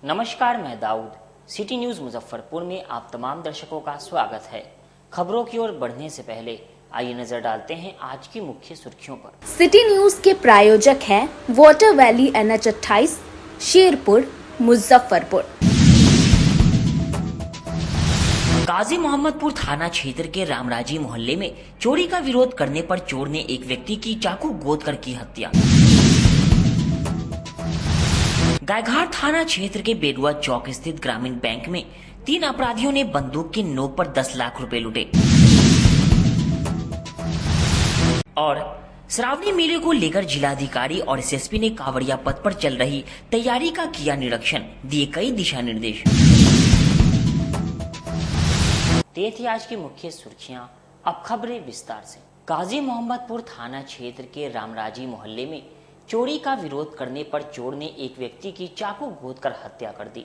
नमस्कार, मैं Dawood. City news Muzaffarpur में आप तमाम दर्शकों का स्वागत है। खबरों की ओर बढ़ने से पहले आइए नजर डालते हैं आज की मुख्य सुर्खियों पर। सिटी न्यूज के प्रायोजक हैं water valley NH 28 Sherpur Muzaffarpur. Gaji Mohammadpur थाना क्षेत्र के रामराजी मोहल्ले में चोरी का विरोध करने पर चोर ने एक व्यक्ति की चाकू गोद कर की हत्या। गायघाट थाना क्षेत्र के बेडुआ चौक स्थित ग्रामीण बैंक में 3 अपराधियों ने बंदूक की नोक पर 10 लाख रुपए लूटे। और श्रावणी मेले को लेकर जिलाधिकारी और SSP ने कांवड़िया पथ पर चल रही तैयारी का किया निरीक्षण, दिए कई दिशा निर्देश। ये थी आज की मुख्य सुर्खियां, अब खबरें विस्तार से। गाजी मोहम्मदपुर थाना क्षेत्र के रामराजी मोहल्ले में चोरी का विरोध करने पर चोर ने एक व्यक्ति की चाकू गोदकर हत्या कर दी।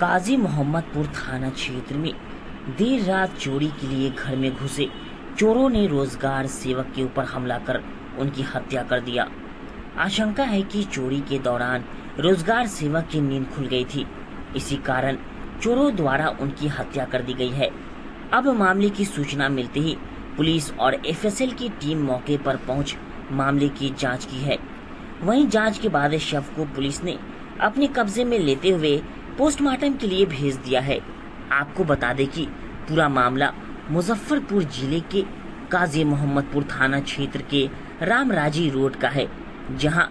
गाजी मोहम्मदपुर थाना क्षेत्र में देर रात चोरी के लिए घर में घुसे चोरों ने रोजगार सेवक के ऊपर हमला कर उनकी हत्या कर दिया। आशंका है कि चोरी के दौरान रोजगार सेवक की नींद खुल गई थी, इसी कारण चोरों द्वारा उनकी हत्या कर दी गई है। अब मामले की सूचना मिलते ही पुलिस और FSL की टीम मौके पर पहुंच मामले की जांच की है। वहीं जांच के बाद शव को पुलिस ने अपने कब्जे में लेते हुए पोस्टमार्टम के लिए भेज दिया है। आपको बता दें कि पूरा मामला मुजफ्फरपुर जिले के गाजी मोहम्मदपुर थाना क्षेत्र के रामराजी रोड का है, जहां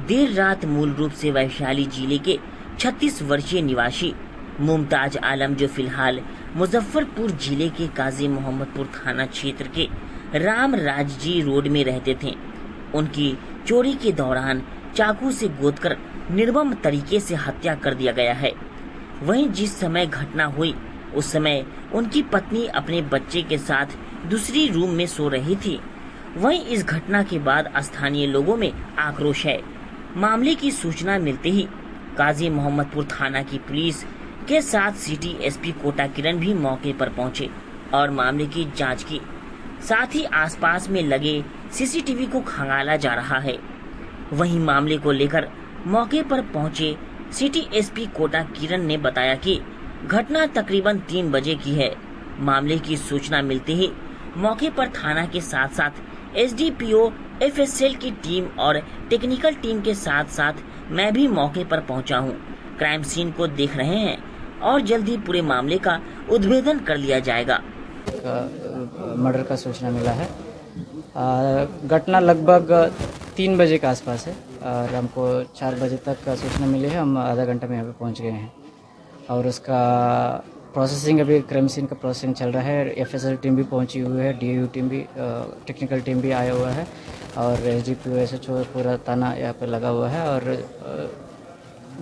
देर रात मूल रूप से वैशाली जिले के 36 वर्षीय निवासी मुमताज आलम, जो फिलहाल मुजफ्फरपुर जिले के गाजी मोहम्मदपुर थाना क्षेत्र के रामराजी रोड में रहते थे, उनकी चोरी के दौरान चाकू से गोदकर निर्मम तरीके से हत्या कर दिया गया है। वहीं जिस समय घटना हुई उस समय उनकी पत्नी अपने बच्चे के साथ दूसरी रूम में सो रही थी। वहीं इस घटना के बाद स्थानीय लोगों में आक्रोश है। मामले की सूचना मिलते ही गाजी मोहम्मदपुर थाना की पुलिस के साथ सिटी SP कोटा किरण भी मौके पर पहुंचे और मामले की जांच की। साथ ही आसपास में लगे CCTV को खंगाला जा रहा है। वहीं मामले को लेकर मौके पर पहुंचे सिटी SP कोटा किरण ने बताया कि घटना तकरीबन 3 बजे की है। मामले की सूचना मिलते ही मौके पर थाना के साथ साथ SDPO, FSL की टीम और टेक्निकल टीम के साथ साथ मैं भी मौके पर पहुंचा हूं। क्राइम सीन को देख रहे हैं और जल्द ही पूरे मामले का उद्भेदन कर लिया जाएगा। मर्डर का सूचना मिला है। घटना लगभग 3 बजे के आसपास है और हमको 4 बजे तक का सूचना मिली है। हम आधा घंटा में यहाँ पे पहुँच गए हैं और उसका प्रोसेसिंग, अभी क्राइम सीन का प्रोसेसिंग चल रहा है। FSL टीम भी पहुँची हुई है, DAU टीम भी, टेक्निकल टीम भी आया हुआ है और SDPO SHO पूरा थाना यहाँ पे लगा हुआ है। और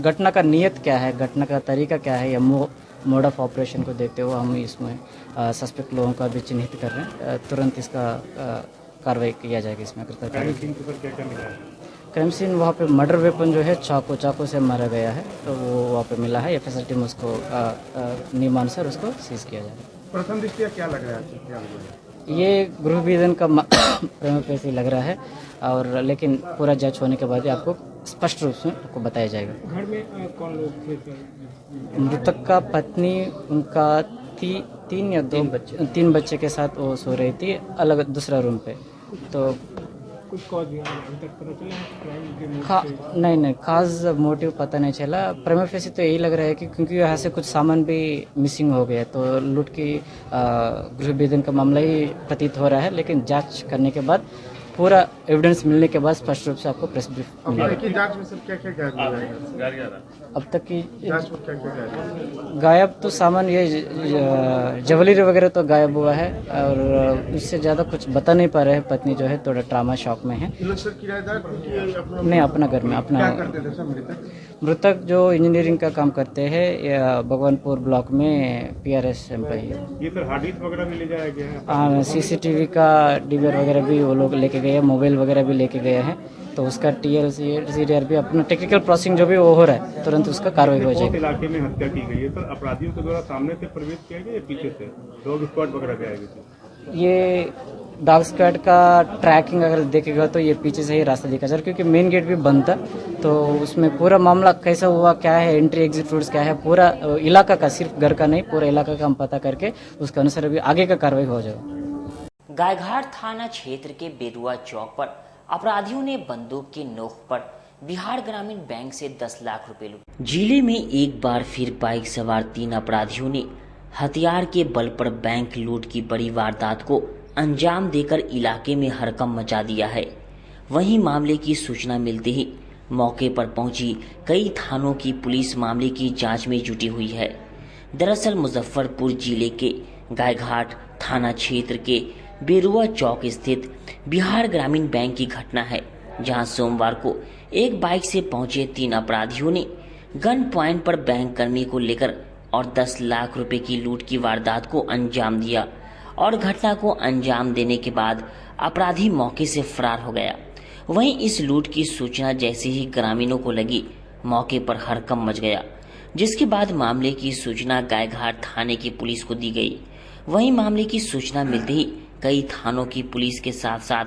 घटना का नियत क्या है, घटना का तरीका क्या है, या मोड ऑफ ऑपरेशन को देखते हुए हम इसमें सस्पेक्ट लोगों का भी चिन्हित कर रहे हैं। तुरंत इसका कार्रवाई किया जाएगा इसमें। क्राइम सीन वहाँ पे मर्डर वेपन जो है चाकू से मारा गया है, तो वो वहाँ पे मिला है। FSL टीम उसको नियमानुसार उसको सीज किया जाएगा। प्रथम दृष्टया क्या लग रहा है, क्या लग रहा है? ये गृह विधेयक का प्रेम पैसे लग रहा है, और लेकिन पूरा जांच होने के बाद ही आपको स्पष्ट रूप से आपको बताया जाएगा। घर में कौन लोग थे? मृतक का पत्नी, उनका 3 बच्चे के साथ वो सो रही थी अलग दूसरा रूम पे। तो कुछ कॉज अभी तक पता चला? नहीं, खास मोटिव पता नहीं चला। प्रेम फेसी तो यही लग रहा है कि क्योंकि यहाँ से कुछ सामान भी मिसिंग हो गया, तो लूट की गृह विधेयक का मामला ही प्रतीत हो रहा है। लेकिन जांच करने के बाद, पूरा एविडेंस मिलने के बाद स्पष्ट रूप से आपको प्रेस ब्रीफ मिलेगा। जांच में सब क्या अब तक की जांच में क्या गायब तो सामान, ये ज्वेलरी वगैरह तो गायब हुआ है, और इससे ज़्यादा कुछ बता नहीं पा रहे हैं। पत्नी जो है थोड़ा ट्रामा शॉक में है। किराएदार नहीं, अपना घर में अपना। मृतक जो इंजीनियरिंग का काम करते हैं, भगवानपुर ब्लॉक में PRS एम्प्लॉई है। ये सर हार्ड डिस्क वगैरह भी ले जाया गया है? CCTV का DVR वगैरह भी वो लोग लेके गए हैं, मोबाइल वगैरह भी लेके गए हैं। तो उसका TLC भी अपना टेक्निकल प्रोसेसिंग जो भी वो हो रहा है, तुरंत उसका कार्रवाई हो जाएगी। इलाके में हत्या की गई है सर, अपराधियों के द्वारा सामने से प्रवेश किया गया या पीछे से? डॉग स्क्वाड वगैरह भी आएगी? ये डॉग स्क्वाड का ट्रैकिंग अगर देखेगा तो ये पीछे से ही रास्ता दिखा सर, क्योंकि मेन गेट भी बंद था। तो उसमें पूरा मामला कैसा हुआ, क्या है, एंट्री एग्जिट रूट्स क्या है, पूरा इलाका का, सिर्फ घर का नहीं, पूरा इलाका का हम पता करके उसके अनुसार अभी आगे का कार्रवाई हो जाएगा। गायघाट थाना क्षेत्र के बेरुआ चौक पर अपराधियों ने बंदूक की नोक पर बिहार ग्रामीण बैंक से 10 लाख रुपए लूटे। जिले में एक बार फिर बाइक सवार 3 अपराधियों ने हथियार के बल पर बैंक लूट की बड़ी वारदात को अंजाम देकर इलाके में हड़कंप मचा दिया है। वहीं मामले की सूचना मिलते ही मौके पर पहुंची कई थानों की पुलिस मामले की जांच में जुटी हुई है। दरअसल मुजफ्फरपुर जिले के गायघाट थाना क्षेत्र के बेरुआ चौक स्थित बिहार ग्रामीण बैंक की घटना है, जहां सोमवार को एक बाइक से पहुंचे 3 अपराधियों ने गन पॉइंट पर बैंक कर्मी को लेकर और 10 लाख रुपए की लूट की वारदात को अंजाम दिया और घटना को अंजाम देने के बाद अपराधी मौके से फरार हो गया। वहीं इस लूट की सूचना जैसे ही ग्रामीणों को लगी, मौके पर हड़कंप मच गया, जिसके बाद मामले की सूचना गायघाट थाने की पुलिस को दी गई। वहीं मामले की सूचना मिलते ही कई थानों की पुलिस के साथ साथ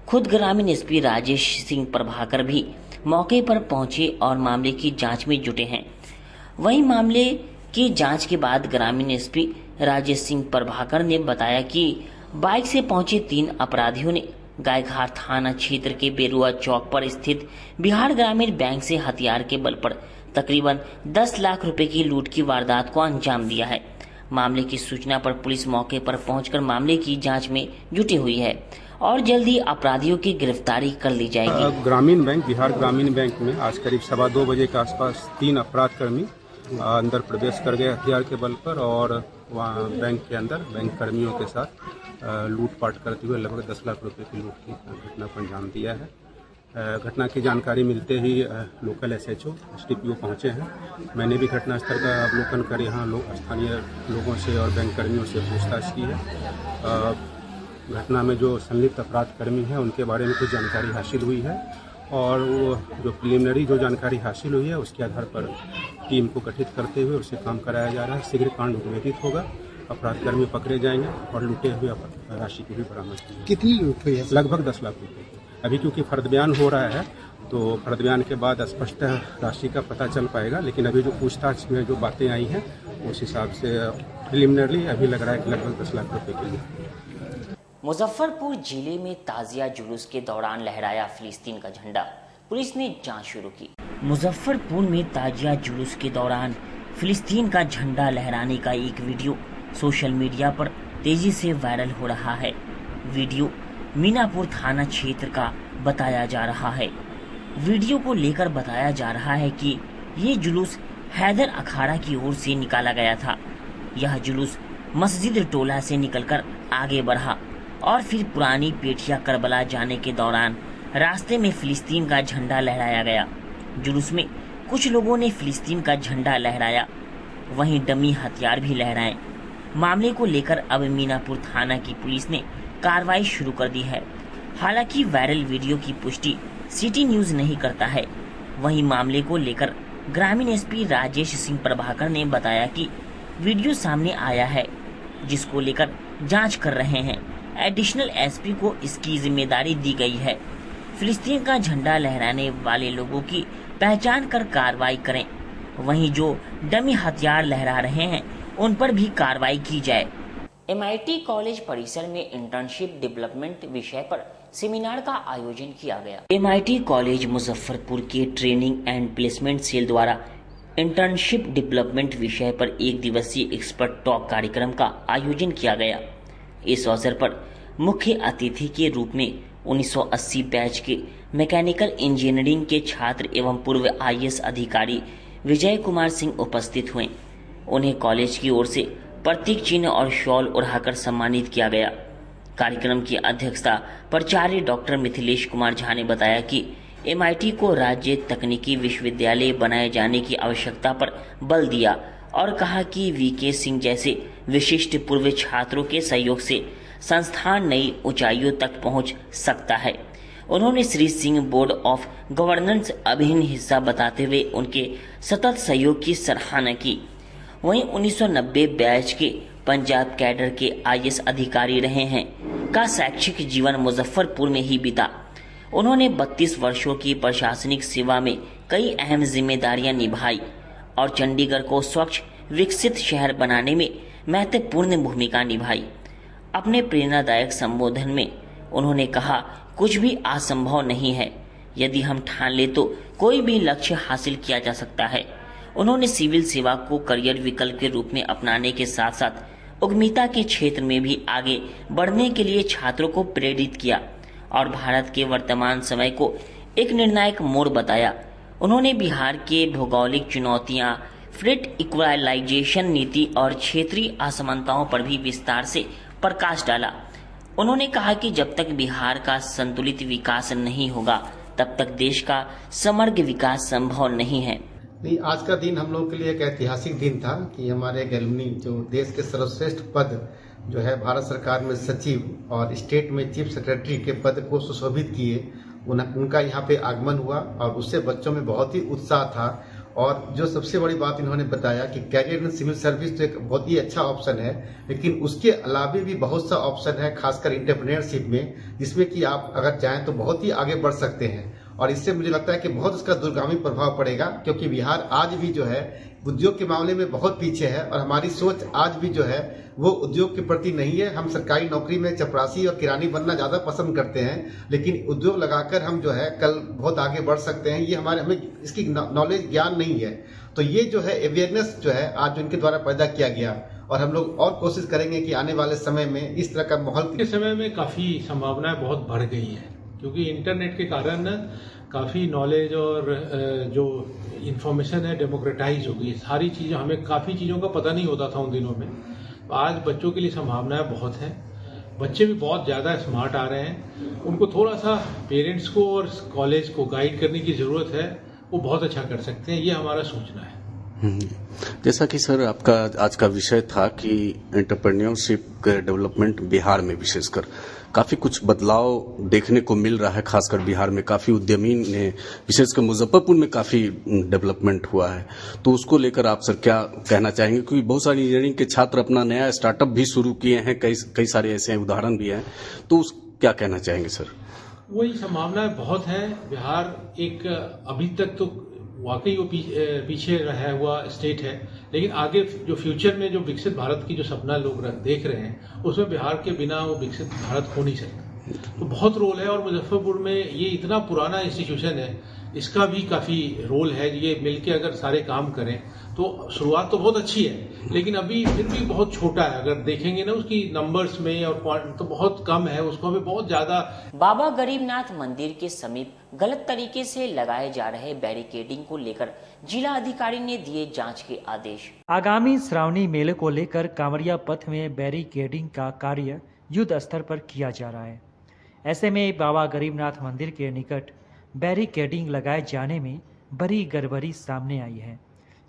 खुद ग्रामीण एसपी राजेश सिंह प्रभाकर भी मौके पर पहुंचे और मामले की जांच में जुटे हैं। वहीं मामले की जांच के बाद ग्रामीण एसपी राजेश सिंह प्रभाकर ने बताया कि बाइक से पहुंचे 3 अपराधियों ने गायघाट थाना क्षेत्र के बेरुआ चौक पर स्थित बिहार ग्रामीण बैंक से हथियार के बल पर तकरीबन 10 लाख रुपए की लूट की वारदात को अंजाम दिया है। मामले की सूचना पर पुलिस मौके पर पहुंचकर मामले की जांच में जुटी हुई है और जल्द ही अपराधियों की गिरफ्तारी कर ली जाएगी। ग्रामीण बैंक, बिहार ग्रामीण बैंक में आज करीब 2:15 बजे के आसपास 3 अपराध कर्मी अंदर प्रवेश कर गए हथियार के बल पर और वहाँ बैंक के अंदर बैंक कर्मियों के साथ लूटपाट करते हुए लगभग 10 लाख रुपए की लूट की घटना को अंजाम दिया है। घटना की जानकारी मिलते ही लोकल एसएचओ एसडीपीओ पहुंचे हैं। मैंने भी घटनास्थल का अवलोकन कर यहाँ स्थानीय लोगों से और बैंक कर्मियों से पूछताछ की है। घटना में जो संलिप्त अपराध कर्मी हैं उनके बारे में कुछ जानकारी हासिल हुई है और वो जो प्रिलिमिनरी जो जानकारी हासिल हुई है उसके आधार पर टीम को गठित करते हुए उसे काम कराया जा रहा है। शीघ्र कांड उद्भेदित होगा, अपराध कर्मी पकड़े जाएंगे और लूटे हुए राशि को भी बरामद की। कितनी लूट हुई है? लगभग 10 लाख रुपये। अभी क्योंकि फर्द बयान हो रहा है तो फर्द बयान के बाद स्पष्ट राशि का पता चल पाएगा, लेकिन अभी जो पूछताछ में जो बातें आई हैं उस हिसाब से प्रिलिमिनरली अभी लग रहा है कि लगभग 10 लाख रुपये के लिए। मुजफ्फरपुर जिले में ताजिया जुलूस के दौरान लहराया फिलिस्तीन का झंडा, पुलिस ने जांच शुरू की। मुजफ्फरपुर में ताजिया जुलूस के दौरान फिलिस्तीन का झंडा लहराने का एक वीडियो सोशल मीडिया पर तेजी से वायरल हो रहा है। वीडियो मीनापुर थाना क्षेत्र का बताया जा रहा है। वीडियो को लेकर बताया जा रहा है कि ये जुलूस हैदर अखाड़ा की ओर से निकाला गया था। यह जुलूस मस्जिद टोला से निकलकर आगे बढ़ा और फिर पुरानी पेठिया करबला जाने के दौरान रास्ते में फिलिस्तीन का झंडा लहराया गया। जुलूस में कुछ लोगों ने फिलिस्तीन का झंडा लहराया, वहीं डमी हथियार भी लहराए। मामले को लेकर अब मीनापुर थाना की पुलिस ने कार्रवाई शुरू कर दी है। हालांकि वायरल वीडियो की पुष्टि सिटी न्यूज नहीं करता है। वहीं मामले को लेकर ग्रामीण एसपी राजेश सिंह प्रभाकर ने बताया कि वीडियो सामने आया है, जिसको लेकर जांच कर रहे हैं। एडिशनल एसपी को इसकी जिम्मेदारी दी गई है। फिलिस्तीन का झंडा लहराने वाले लोगों की पहचान कर कार्रवाई करें। वहीं जो डमी हथियार लहरा रहे हैं उन पर भी कार्रवाई की जाए। MIT कॉलेज परिसर में इंटर्नशिप डेवलपमेंट विषय पर सेमिनार का आयोजन किया गया। MIT कॉलेज मुजफ्फरपुर के ट्रेनिंग एंड प्लेसमेंट सेल द्वारा इंटर्नशिप डेवलपमेंट विषय पर 1 दिवसीय एक्सपर्ट टॉक कार्यक्रम का आयोजन किया गया। इस अवसर पर मुख्य अतिथि के रूप में 1980 बैच के मैकेनिकल इंजीनियरिंग के छात्र एवं पूर्व IAS अधिकारी विजय कुमार सिंह उपस्थित हुए। उन्हें कॉलेज की ओर से प्रतीक चिन्ह और शॉल ओढ़ाकर सम्मानित किया गया। कार्यक्रम की अध्यक्षता प्राचार्य डॉक्टर मिथिलेश कुमार झा ने बताया कि MIT को राज्य तकनीकी विश्वविद्यालय बनाए जाने की आवश्यकता पर बल दिया और कहा कि VK सिंह जैसे विशिष्ट पूर्व छात्रों के सहयोग से संस्थान नई ऊंचाइयों तक पहुंच सकता है। उन्होंने Shri Singh board of governance अभिन्न हिस्सा बताते हुए उनके सतत सहयोग की सराहना की। वहीं 1990 बैच के पंजाब कैडर के IAS अधिकारी रहे हैं का शैक्षिक जीवन मुजफ्फरपुर में ही बीता। उन्होंने 32 वर्षों की प्रशासनिक सेवा में कई अहम जिम्मेदारियां निभाई और चंडीगढ़ को स्वच्छ विकसित शहर बनाने में महत्वपूर्ण भूमिका निभाई। अपने प्रेरणादायक संबोधन में उन्होंने कहा, कुछ भी असंभव नहीं है, यदि हम ठान ले तो कोई भी लक्ष्य हासिल किया जा सकता है। उन्होंने सिविल सेवा को करियर विकल्प के रूप में अपनाने के साथ साथ उद्यमिता के क्षेत्र में भी आगे बढ़ने के लिए छात्रों को प्रेरित किया और भारत के वर्तमान समय को एक निर्णायक मोड़ बताया। उन्होंने बिहार के भौगोलिक चुनौतियां, फ्रेट इक्वलाइजेशन नीति और क्षेत्रीय असमानताओं पर भी विस्तार से प्रकाश डाला। उन्होंने कहा कि जब तक बिहार का संतुलित विकास नहीं होगा तब तक देश का समग्र विकास संभव नहीं है। आज का दिन हम लोगों के लिए एक ऐतिहासिक दिन था कि हमारे गैलमनी जो देश के सर्वश्रेष्ठ पद जो है भारत सरकार में सचिव और स्टेट में चीफ सेक्रेटरी के पद को सुशोभित किए, उनका यहाँ पे आगमन हुआ और उससे बच्चों में बहुत ही उत्साह था। और जो सबसे बड़ी बात इन्होंने बताया कि कैरियर इन सिविल सर्विस तो एक बहुत ही अच्छा ऑप्शन है, लेकिन उसके अलावा भी बहुत सा ऑप्शन है, खासकर एंटरप्रेन्योरशिप में, जिसमें कि आप अगर चाहें तो बहुत ही आगे बढ़ सकते हैं। और इससे मुझे लगता है कि बहुत इसका दूरगामी प्रभाव पड़ेगा, क्योंकि बिहार आज भी जो है उद्योग के मामले में बहुत पीछे है और हमारी सोच आज भी जो है वो उद्योग के प्रति नहीं है। हम सरकारी नौकरी में चपरासी और किरानी बनना ज्यादा पसंद करते हैं, लेकिन उद्योग लगाकर हम जो है कल बहुत आगे बढ़ सकते हैं। ये हमें इसकी नॉलेज ज्ञान नहीं है, तो ये जो है अवेयरनेस जो है आज उनके द्वारा पैदा किया गया और हम लोग और कोशिश करेंगे कि आने वाले समय में इस तरह का माहौल के समय में काफी संभावनाएं बहुत बढ़ गई है, क्योंकि इंटरनेट के कारण काफी नॉलेज और जो इंफॉर्मेशन है डेमोक्रेटाइज हो गई। सारी चीजें, हमें काफी चीजों का पता नहीं होता था उन दिनों में। आज बच्चों के लिए संभावनाएं बहुत हैं, बच्चे भी बहुत ज्यादा स्मार्ट आ रहे हैं। उनको थोड़ा सा पेरेंट्स को और कॉलेज को गाइड करने की जरूरत है, वो बहुत अच्छा कर सकते हैं, ये हमारा सोचना है। जैसा कि सर आपका आज का विषय था कि एंटरप्रेन्योरशिप डेवलपमेंट बिहार में विशेषकर काफी कुछ बदलाव देखने को मिल रहा है, खासकर बिहार में काफी उद्यमी ने, विशेषकर मुजफ्फरपुर में काफी डेवलपमेंट हुआ है, तो उसको लेकर आप सर क्या कहना चाहेंगे? क्योंकि बहुत सारे इंजीनियरिंग के छात्र अपना नया स्टार्टअप भी शुरू किए हैं, कई सारे ऐसे उदाहरण भी हैं, तो क्या कहना चाहेंगे सर? वही संभावनाएं बहुत है। बिहार एक अभी तक तो वाकई वो पीछे रहा हुआ स्टेट है, लेकिन आगे जो फ्यूचर में जो विकसित भारत की जो सपना लोग देख रहे हैं, उसमें बिहार के बिना वो विकसित भारत हो नहीं सकता। तो बहुत रोल है और मुजफ्फरपुर में ये इतना पुराना इंस्टीट्यूशन है, इसका भी काफी रोल है। ये मिलके अगर सारे काम करें तो शुरुआत तो बहुत अच्छी है, लेकिन अभी फिर भी बहुत छोटा है। अगर देखेंगे ना उसकी नंबर्स में और तो बहुत कम है, उसको हमें बहुत ज्यादा। बाबा गरीबनाथ मंदिर के समीप गलत तरीके से लगाए जा रहे बैरिकेडिंग को लेकर जिला अधिकारी ने दिए जांच के आदेश। आगामी श्रावणी मेले को लेकर कांवरिया पथ में बैरिकेडिंग का कार्य युद्ध स्तर पर किया जा रहा है। ऐसे में बाबा गरीबनाथ मंदिर के निकट बैरिकेडिंग लगाए जाने में बड़ी गड़बड़ी सामने आई है,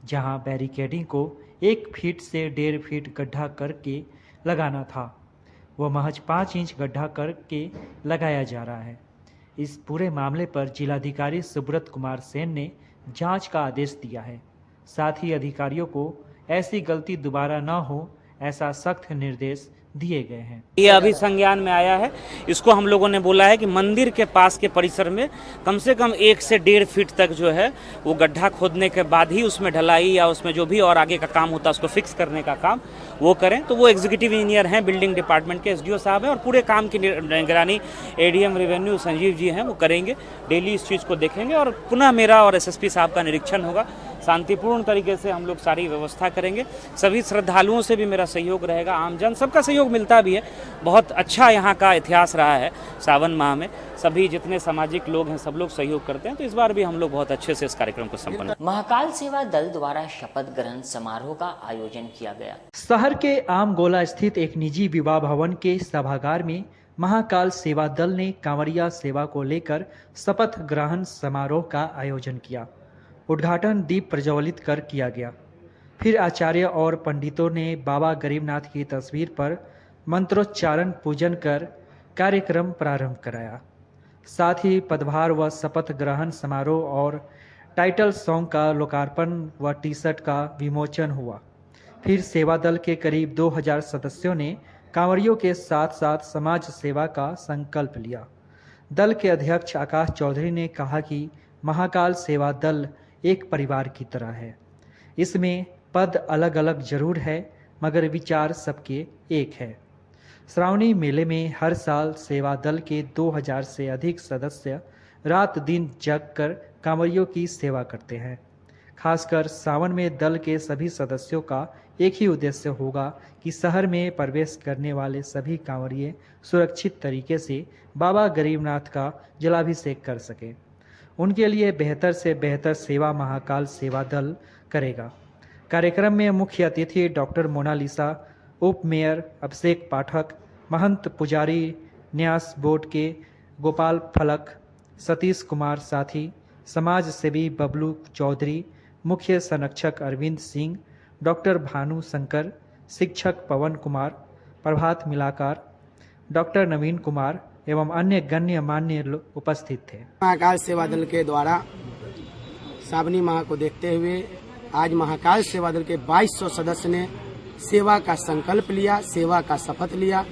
जहां बैरिकेडिंग को 1 फीट से 1.5 फीट गड्ढा करके लगाना था, वो महज 5 इंच गड्ढा करके लगाया जा रहा है। इस पूरे मामले पर जिलाधिकारी सुब्रत कुमार सेन ने जांच का आदेश दिया है। साथ ही अधिकारियों को ऐसी गलती दोबारा न हो, ऐसा सख्त निर्देश दिए गए हैं। ये अभी संज्ञान में आया है। इसको हम लोगों ने बोला है कि मंदिर के पास के परिसर में कम से कम 1 से 1.5 फीट तक जो है वो गड्ढा खोदने के बाद ही उसमें ढलाई या उसमें जो भी और आगे का काम होता है उसको फिक्स करने का काम वो करें। तो वो एग्जीक्यूटिव इंजीनियर हैं, बिल्डिंग डिपार्टमेंट के एसडीओ साहब हैं और पूरे काम की निगरानी एडीएम रेवेन्यू संजीव जी हैं, वो करेंगे। डेली इस चीज़ को देखेंगे और पुनः मेरा और एसएसपी साहब का निरीक्षण होगा। शांतिपूर्ण तरीके से हम लोग सारी व्यवस्था करेंगे। सभी श्रद्धालुओं से भी मेरा सहयोग रहेगा, आमजन सबका सहयोग मिलता भी है। बहुत अच्छा यहाँ का इतिहास रहा है। सावन माह में सभी जितने सामाजिक लोग हैं सब लोग सहयोग करते हैं, तो इस बार भी हम लोग बहुत अच्छे से इस कार्यक्रम को संपन्न। महाकाल सेवा दल द्वारा शपथ ग्रहण समारोह का आयोजन किया गया। शहर के आमगोला स्थित एक निजी विवाह भवन के सभागार में महाकाल सेवा दल ने कांवरिया सेवा को लेकर शपथ ग्रहण समारोह का आयोजन किया। उद्घाटन दीप प्रज्वलित कर किया गया। फिर आचार्य और पंडितों ने बाबा गरीबनाथ की तस्वीर पर मंत्रोच्चारण पूजन कर कार्यक्रम प्रारंभ कराया। साथ ही पदभार व शपथ ग्रहण समारोह और टाइटल सॉन्ग का लोकार्पण व टी शर्ट का विमोचन हुआ। फिर सेवा दल के करीब 2000 सदस्यों ने कांवरियों के साथ साथ समाज सेवा का संकल्प लिया। दल के अध्यक्ष आकाश चौधरी ने कहा कि महाकाल सेवा दल एक परिवार की तरह है। इसमें पद अलग अलग जरूर है मगर विचार सबके एक है। श्रावणी मेले में हर साल सेवा दल के 2000 से अधिक सदस्य रात दिन जग कर कांवरियों की सेवा करते हैं। खासकर सावन में दल के सभी सदस्यों का एक ही उद्देश्य होगा कि शहर में प्रवेश करने वाले सभी कांवरिये सुरक्षित तरीके से बाबा गरीबनाथ का जलाभिषेक कर सके। उनके लिए बेहतर से बेहतर सेवा महाकाल सेवा दल करेगा। कार्यक्रम में मुख्य अतिथि डॉक्टर मोनालिसा, उप मेयर अभिषेक पाठक, महंत पुजारी न्यास बोर्ड के गोपाल फलक, सतीश कुमार साथी, समाज सेवी बबलू चौधरी, मुख्य संरक्षक अरविंद सिंह, डॉक्टर भानु शंकर, शिक्षक पवन कुमार, प्रभात मिलाकार, डॉक्टर नवीन कुमार एवं अन्य गण्यमान्य लोग उपस्थित थे। महाकाल सेवा दल के द्वारा श्रावणी माह को देखते हुए आज महाकाल सेवा दल के 2200 सदस्य ने सेवा का संकल्प लिया, सेवा का शपथ लिया,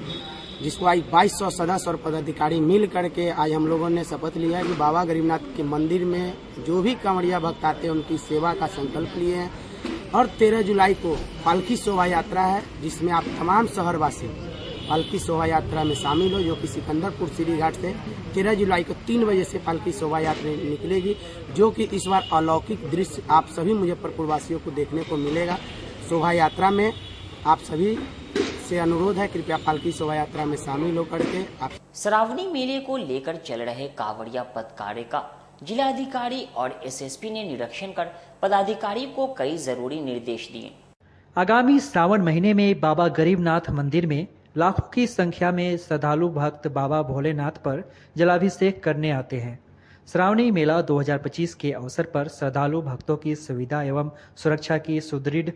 जिसको आज 2200 सदस्य और पदाधिकारी मिल करके आज हम लोगों ने शपथ लिया कि बाबा गरीबनाथ के मंदिर में जो भी कांवड़िया भक्त आते हैं उनकी सेवा का संकल्प लिए हैं। और 13 जुलाई को पालकी शोभा यात्रा है, जिसमें आप तमाम शहरवासी पालकी शोभा यात्रा में शामिल हो, जो कि सिकंदरपुर सीढ़ी घाट से 13 जुलाई को 3 बजे से पालकी शोभा यात्रा निकलेगी, जो कि इस बार अलौकिक दृश्य आप सभी मुजफ्फरपुर वासियों को देखने को मिलेगा। शोभा यात्रा में आप सभी से अनुरोध है, कृपया पालकी शोभा यात्रा में शामिल होकर के आप। श्रावणी मेले को लेकर चल रहे कांवड़िया पथ कार्य का जिलाधिकारी और एसएसपी ने निरीक्षण कर पदाधिकारी को कई जरूरी निर्देश दिए। आगामी सावन महीने में बाबा गरीबनाथ मंदिर में लाखों की संख्या में श्रद्धालु भक्त बाबा भोलेनाथ पर जलाभिषेक करने आते हैं। श्रावणी मेला 2025 के अवसर पर श्रद्धालु भक्तों की सुविधा एवं सुरक्षा की सुदृढ़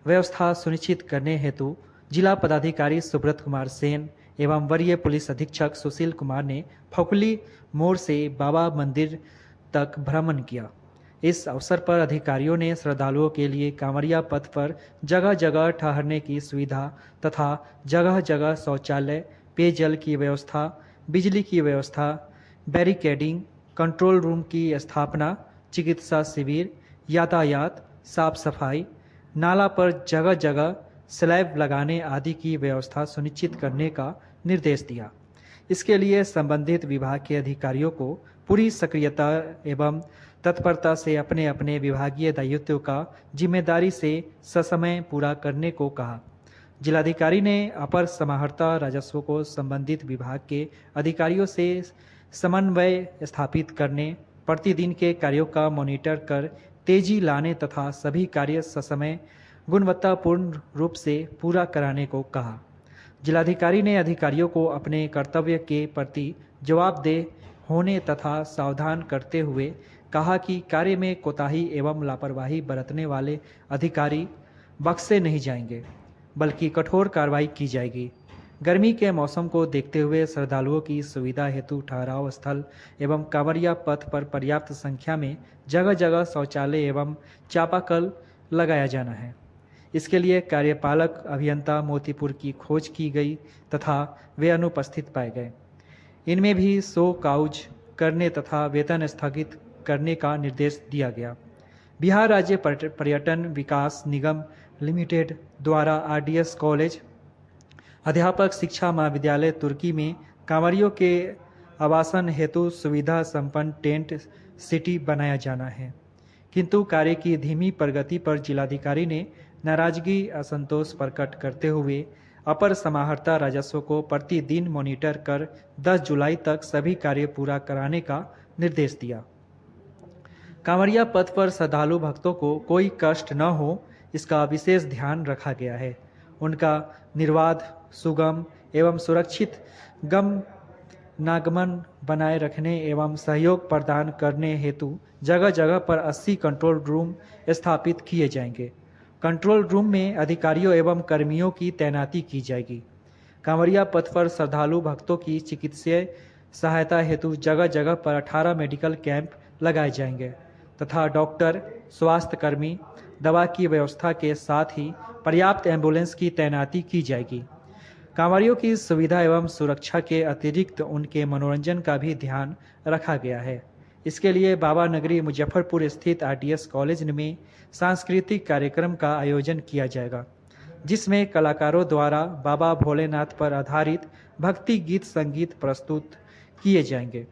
व्यवस्था सुनिश्चित करने हेतु जिला पदाधिकारी सुब्रत कुमार सेन एवं वरीय पुलिस अधीक्षक सुशील कुमार ने फकुली मोड़ से बाबा मंदिर तक भ्रमण किया। इस अवसर पर अधिकारियों ने श्रद्धालुओं के लिए कांवरिया पथ पर जगह जगह ठहरने की सुविधा तथा जगह जगह शौचालय, पेयजल की व्यवस्था, बिजली की व्यवस्था, बैरिकेडिंग, कंट्रोल रूम की स्थापना, चिकित्सा शिविर, यातायात, साफ सफाई, नाला पर जगह जगह स्लैब लगाने आदि की व्यवस्था सुनिश्चित करने का निर्देश दिया। इसके लिए संबंधित विभाग के अधिकारियों को पूरी सक्रियता एवं तत्परता से अपने अपने विभागीय दायित्व का जिम्मेदारी से ससमय पूरा करने को कहा। जिलाधिकारी ने अपर समाहर्ता राजस्व को संबंधित विभाग के अधिकारियों से समन्वय स्थापित करने, प्रतिदिन के कार्यों का मॉनिटर कर तेजी लाने तथा सभी कार्य ससमय गुणवत्तापूर्ण रूप से पूरा कराने को कहा। जिलाधिकारी ने अधिकारियों को अपने कर्तव्य के प्रति जवाबदेह होने तथा सावधान करते हुए कहा कि कार्य में कोताही एवं लापरवाही बरतने वाले अधिकारी बख्शे नहीं जाएंगे, बल्कि कठोर कार्रवाई की जाएगी। गर्मी के मौसम को देखते हुए श्रद्धालुओं की सुविधा हेतु ठहराव स्थल एवं कांवरिया पथ पर पर्याप्त संख्या में जगह जगह शौचालय एवं चापाकल लगाया जाना है। इसके लिए कार्यपालक अभियंता मोतीपुर की खोज की गई तथा वे अनुपस्थित पाए गए। इनमें भी शो काउज करने तथा वेतन स्थगित करने का निर्देश दिया गया। बिहार राज्य पर्यटन विकास निगम लिमिटेड द्वारा आरडीएस कॉलेज, अध्यापक शिक्षा महाविद्यालय तुर्की में कांवरियों के आवासन हेतु सुविधा संपन्न टेंट सिटी बनाया जाना है, किंतु कार्य की धीमी प्रगति पर जिलाधिकारी ने नाराजगी असंतोष प्रकट करते हुए अपर समाहर्ता राजस्व को प्रतिदिन मॉनिटर कर 10 जुलाई तक सभी कार्य पूरा कराने का निर्देश दिया। कांवरिया पथ पर श्रद्धालु भक्तों को कोई कष्ट न हो, इसका विशेष ध्यान रखा गया है। उनका निर्बाध, सुगम एवं सुरक्षित नागमन बनाए रखने एवं सहयोग प्रदान करने हेतु जगह जगह पर 80 कंट्रोल रूम स्थापित किए जाएंगे। कंट्रोल रूम में अधिकारियों एवं कर्मियों की तैनाती की जाएगी। कांवरिया पथ पर श्रद्धालु भक्तों की चिकित्सीय सहायता हेतु जगह जगह पर 18 मेडिकल कैंप लगाए जाएंगे तथा डॉक्टर, स्वास्थ्य कर्मी, दवा की व्यवस्था के साथ ही पर्याप्त एम्बुलेंस की तैनाती की जाएगी। कांवरियों की सुविधा एवं सुरक्षा के अतिरिक्त उनके मनोरंजन का भी ध्यान रखा गया है। इसके लिए बाबा नगरी मुजफ्फरपुर स्थित आरडीएस कॉलेज में सांस्कृतिक कार्यक्रम का आयोजन किया जाएगा, जिसमें कलाकारों द्वारा बाबा भोलेनाथ पर आधारित भक्ति गीत संगीत प्रस्तुत किए जाएंगे।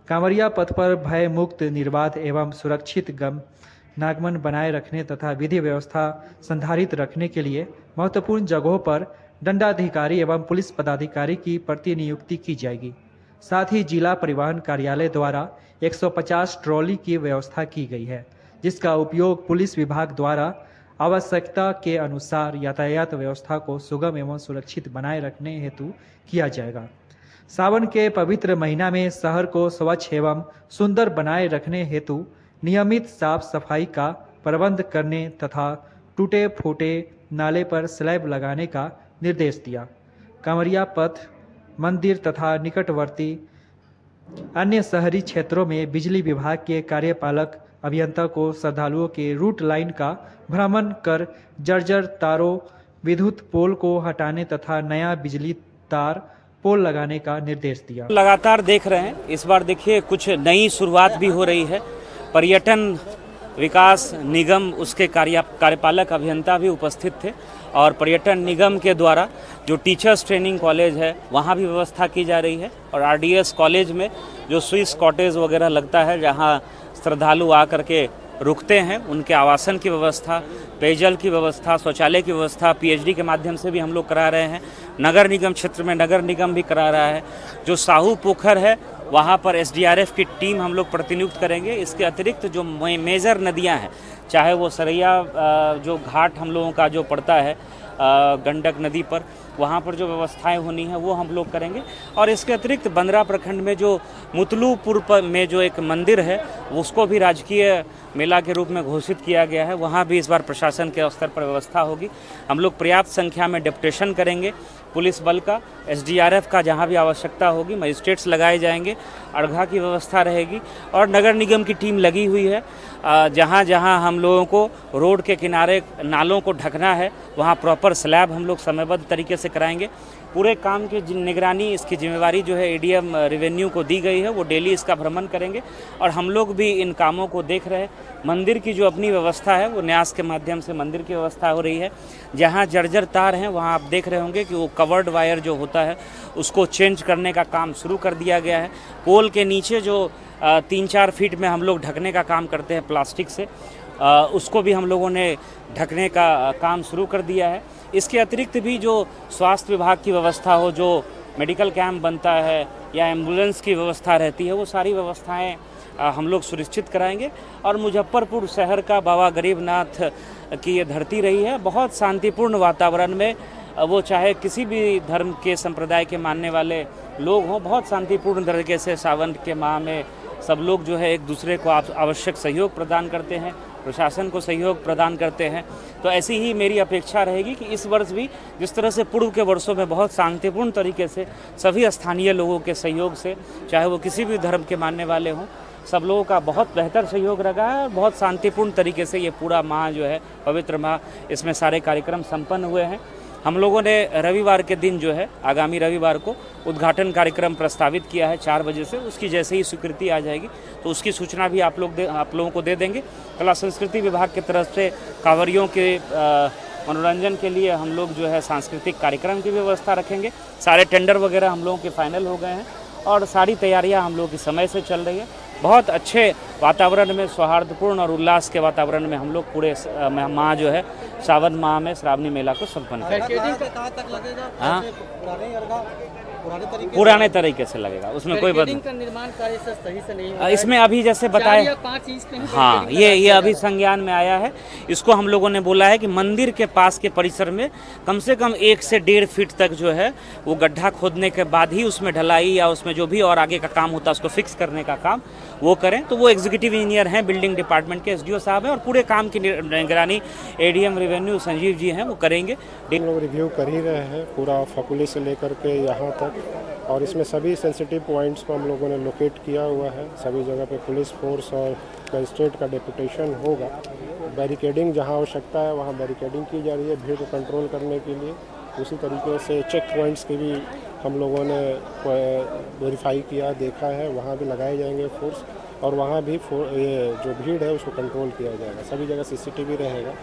कांवरिया पथ पर भय मुक्त, निर्बाध एवं सुरक्षित नागमन बनाए रखने तथा विधि व्यवस्था संधारित रखने के लिए महत्वपूर्ण जगहों पर दंडाधिकारी एवं पुलिस पदाधिकारी की प्रतिनियुक्ति की जाएगी। साथ ही जिला परिवहन कार्यालय द्वारा 150 ट्रॉली की व्यवस्था की गई है, जिसका उपयोग पुलिस विभाग द्वारा आवश्यकता के अनुसार यातायात व्यवस्था को सुगम एवं सुरक्षित बनाए रखने हेतु किया जाएगा। सावन के पवित्र महीना में शहर को स्वच्छ एवं सुंदर बनाए रखने हेतु नियमित साफ सफाई का प्रबंध करने तथा टूटे फूटे नाले पर स्लैब लगाने का निर्देश दिया। कांवरिया पथ, मंदिर तथा निकटवर्ती अन्य शहरी क्षेत्रों में बिजली विभाग के कार्यपालक अभियंता को श्रद्धालुओं के रूट लाइन का भ्रमण कर जर्जर तारों, विद्युत पोल को हटाने तथा नया बिजली तार पोल लगाने का निर्देश दिया। लगातार देख रहे हैं, इस बार देखिए कुछ नई शुरुआत भी हो रही है। पर्यटन विकास निगम उसके कार्यपालक अभियंता भी उपस्थित थे और पर्यटन निगम के द्वारा जो टीचर्स ट्रेनिंग कॉलेज है वहाँ भी व्यवस्था की जा रही है और आरडीएस कॉलेज में जो स्विस कॉटेज वगैरह लगता है जहाँ श्रद्धालु आकर के रुकते हैं, उनके आवासन की व्यवस्था, पेयजल की व्यवस्था, शौचालय की व्यवस्था पीएचडी के माध्यम से भी हम लोग करा रहे हैं। नगर निगम क्षेत्र में नगर निगम भी करा रहा है। जो साहू पोखर है वहाँ पर एसडीआरएफ की टीम हम लोग प्रतिनियुक्त करेंगे। इसके अतिरिक्त जो मेजर नदियाँ हैं, चाहे वो सरैया जो घाट हम लोगों का जो पड़ता है गंडक नदी पर, वहाँ पर जो व्यवस्थाएं होनी है वो हम लोग करेंगे। और इसके अतिरिक्त बंदरा प्रखंड में जो मुतलूपुर में जो एक मंदिर है उसको भी राजकीय मेला के रूप में घोषित किया गया है, वहाँ भी इस बार प्रशासन के स्तर पर व्यवस्था होगी। हम लोग पर्याप्त संख्या में डेपुटेशन करेंगे, पुलिस बल का, एसडीआरएफ का जहाँ भी आवश्यकता होगी, मजिस्ट्रेट्स लगाए जाएंगे, अर्घा की व्यवस्था रहेगी और नगर निगम की टीम लगी हुई है। जहाँ जहाँ हम लोगों को रोड के किनारे नालों को ढकना है वहाँ प्रॉपर स्लैब हम लोग समयबद्ध तरीके से कराएंगे। पूरे काम की निगरानी, इसकी जिम्मेवारी जो है एडीएम रेवेन्यू को दी गई है, वो डेली इसका भ्रमण करेंगे और हम लोग भी इन कामों को देख रहे हैं। मंदिर की जो अपनी व्यवस्था है वो न्यास के माध्यम से मंदिर की व्यवस्था हो रही है। जहाँ जर्जर तार हैं वहाँ आप देख रहे होंगे कि वो कवर्ड वायर जो होता है उसको चेंज करने का काम शुरू कर दिया गया है। पोल के नीचे जो 3-4 फीट में हम लोग ढकने का काम करते हैं प्लास्टिक से, उसको भी हम लोगों ने ढकने का काम शुरू कर दिया है। इसके अतिरिक्त भी जो स्वास्थ्य विभाग की व्यवस्था हो, जो मेडिकल कैंप बनता है या एम्बुलेंस की व्यवस्था रहती है, वो सारी व्यवस्थाएं हम लोग सुनिश्चित कराएंगे। और मुजफ्फरपुर शहर का बाबा गरीबनाथ की ये धरती रही है, बहुत शांतिपूर्ण वातावरण में, वो चाहे किसी भी धर्म के संप्रदाय के मानने वाले लोग हों, बहुत शांतिपूर्ण तरीके से सावन के माह में सब लोग जो है एक दूसरे को आवश्यक सहयोग प्रदान करते हैं, प्रशासन को सहयोग प्रदान करते हैं। तो ऐसी ही मेरी अपेक्षा रहेगी कि इस वर्ष भी जिस तरह से पूर्व के वर्षों में बहुत शांतिपूर्ण तरीके से सभी स्थानीय लोगों के सहयोग से, चाहे वो किसी भी धर्म के मानने वाले हों, सब लोगों का बहुत बेहतर सहयोग रहा है और बहुत शांतिपूर्ण तरीके से ये पूरा माह जो है, पवित्र माह, इसमें सारे कार्यक्रम संपन्न हुए हैं। हम लोगों ने रविवार के दिन जो है, आगामी रविवार को उद्घाटन कार्यक्रम प्रस्तावित किया है 4 बजे से। उसकी जैसे ही स्वीकृति आ जाएगी तो उसकी सूचना भी आप लोगों को दे देंगे। कला संस्कृति विभाग की तरफ से कांवरियों के मनोरंजन के लिए हम लोग जो है सांस्कृतिक कार्यक्रम की व्यवस्था रखेंगे। सारे टेंडर वगैरह हम लोगों के फाइनल हो गए हैं और सारी तैयारियां हम लोगों की समय से चल रही है। बहुत अच्छे वातावरण में, सौहार्दपूर्ण और उल्लास के वातावरण में हम लोग पूरे माह जो है सावन माह में श्रावणी मेला को संपन्न करेंगे। पुराने तरीके से लगेगा, उसमें कोई बदलाव का निर्माण कार्य सही से नहीं हुआ। इसमें अभी जैसे बताया, हाँ, ये अभी संज्ञान में आया है। इसको हम लोगों ने बोला है कि मंदिर के पास के परिसर में कम से कम 1 से 1.5 फीट तक जो है वो गड्ढा खोदने के बाद ही उसमें ढलाई या उसमें जो भी और आगे का काम होता है उसको फिक्स करने का काम वो करें। तो वो एग्जीक्यूटिव इंजीनियर हैं, बिल्डिंग डिपार्टमेंट के एसडीओ साहब हैं और पूरे काम की निगरानी एडीएम रेवेन्यू संजीव जी हैं, वो करेंगे। हम लोग रिव्यू कर ही रहे हैं पूरा फकुली से लेकर के यहाँ तक, और इसमें सभी सेंसिटिव पॉइंट्स को हम लोगों ने लोकेट किया हुआ है। सभी जगह पे पुलिस फोर्स और मजिस्ट्रेट का डेपुटेशन होगा। बैरिकेडिंग जहाँ आवश्यकता है वहाँ बैरिकेडिंग की जा रही है भीड़ को कंट्रोल करने के लिए। उसी तरीके से चेक पॉइंट्स की भी हम लोगों ने वेरीफाई किया, देखा है, वहाँ भी लगाए जाएंगे फोर्स और वहाँ भी ये जो भीड़ है उसको कंट्रोल किया जाएगा। सभी जगह CCTV रहेगा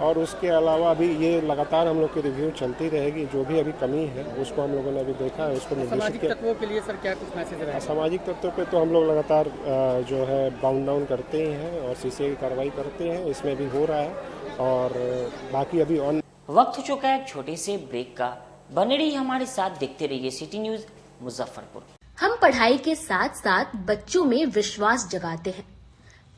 और उसके अलावा अभी ये लगातार हम लोग की रिव्यू चलती रहेगी। जो भी अभी कमी है उसको हम लोगों ने अभी देखा है, उसको निर्देशित किया। तत्वों के लिए सर क्या कुछ मैसेज रहा है? सामाजिक तत्वों पे तो हम लोग लगातार जो है बाउंड डाउन करते ही हैं और CCA की कार्रवाई करते हैं, इसमें भी हो रहा है और बाकी अभी ऑन। वक्त हो चुका है एक छोटे से ब्रेक का। बने रहिए हमारे साथ, देखते रहिए सिटी न्यूज मुजफ्फरपुर। हम पढ़ाई के साथ साथ बच्चों में विश्वास जगाते हैं।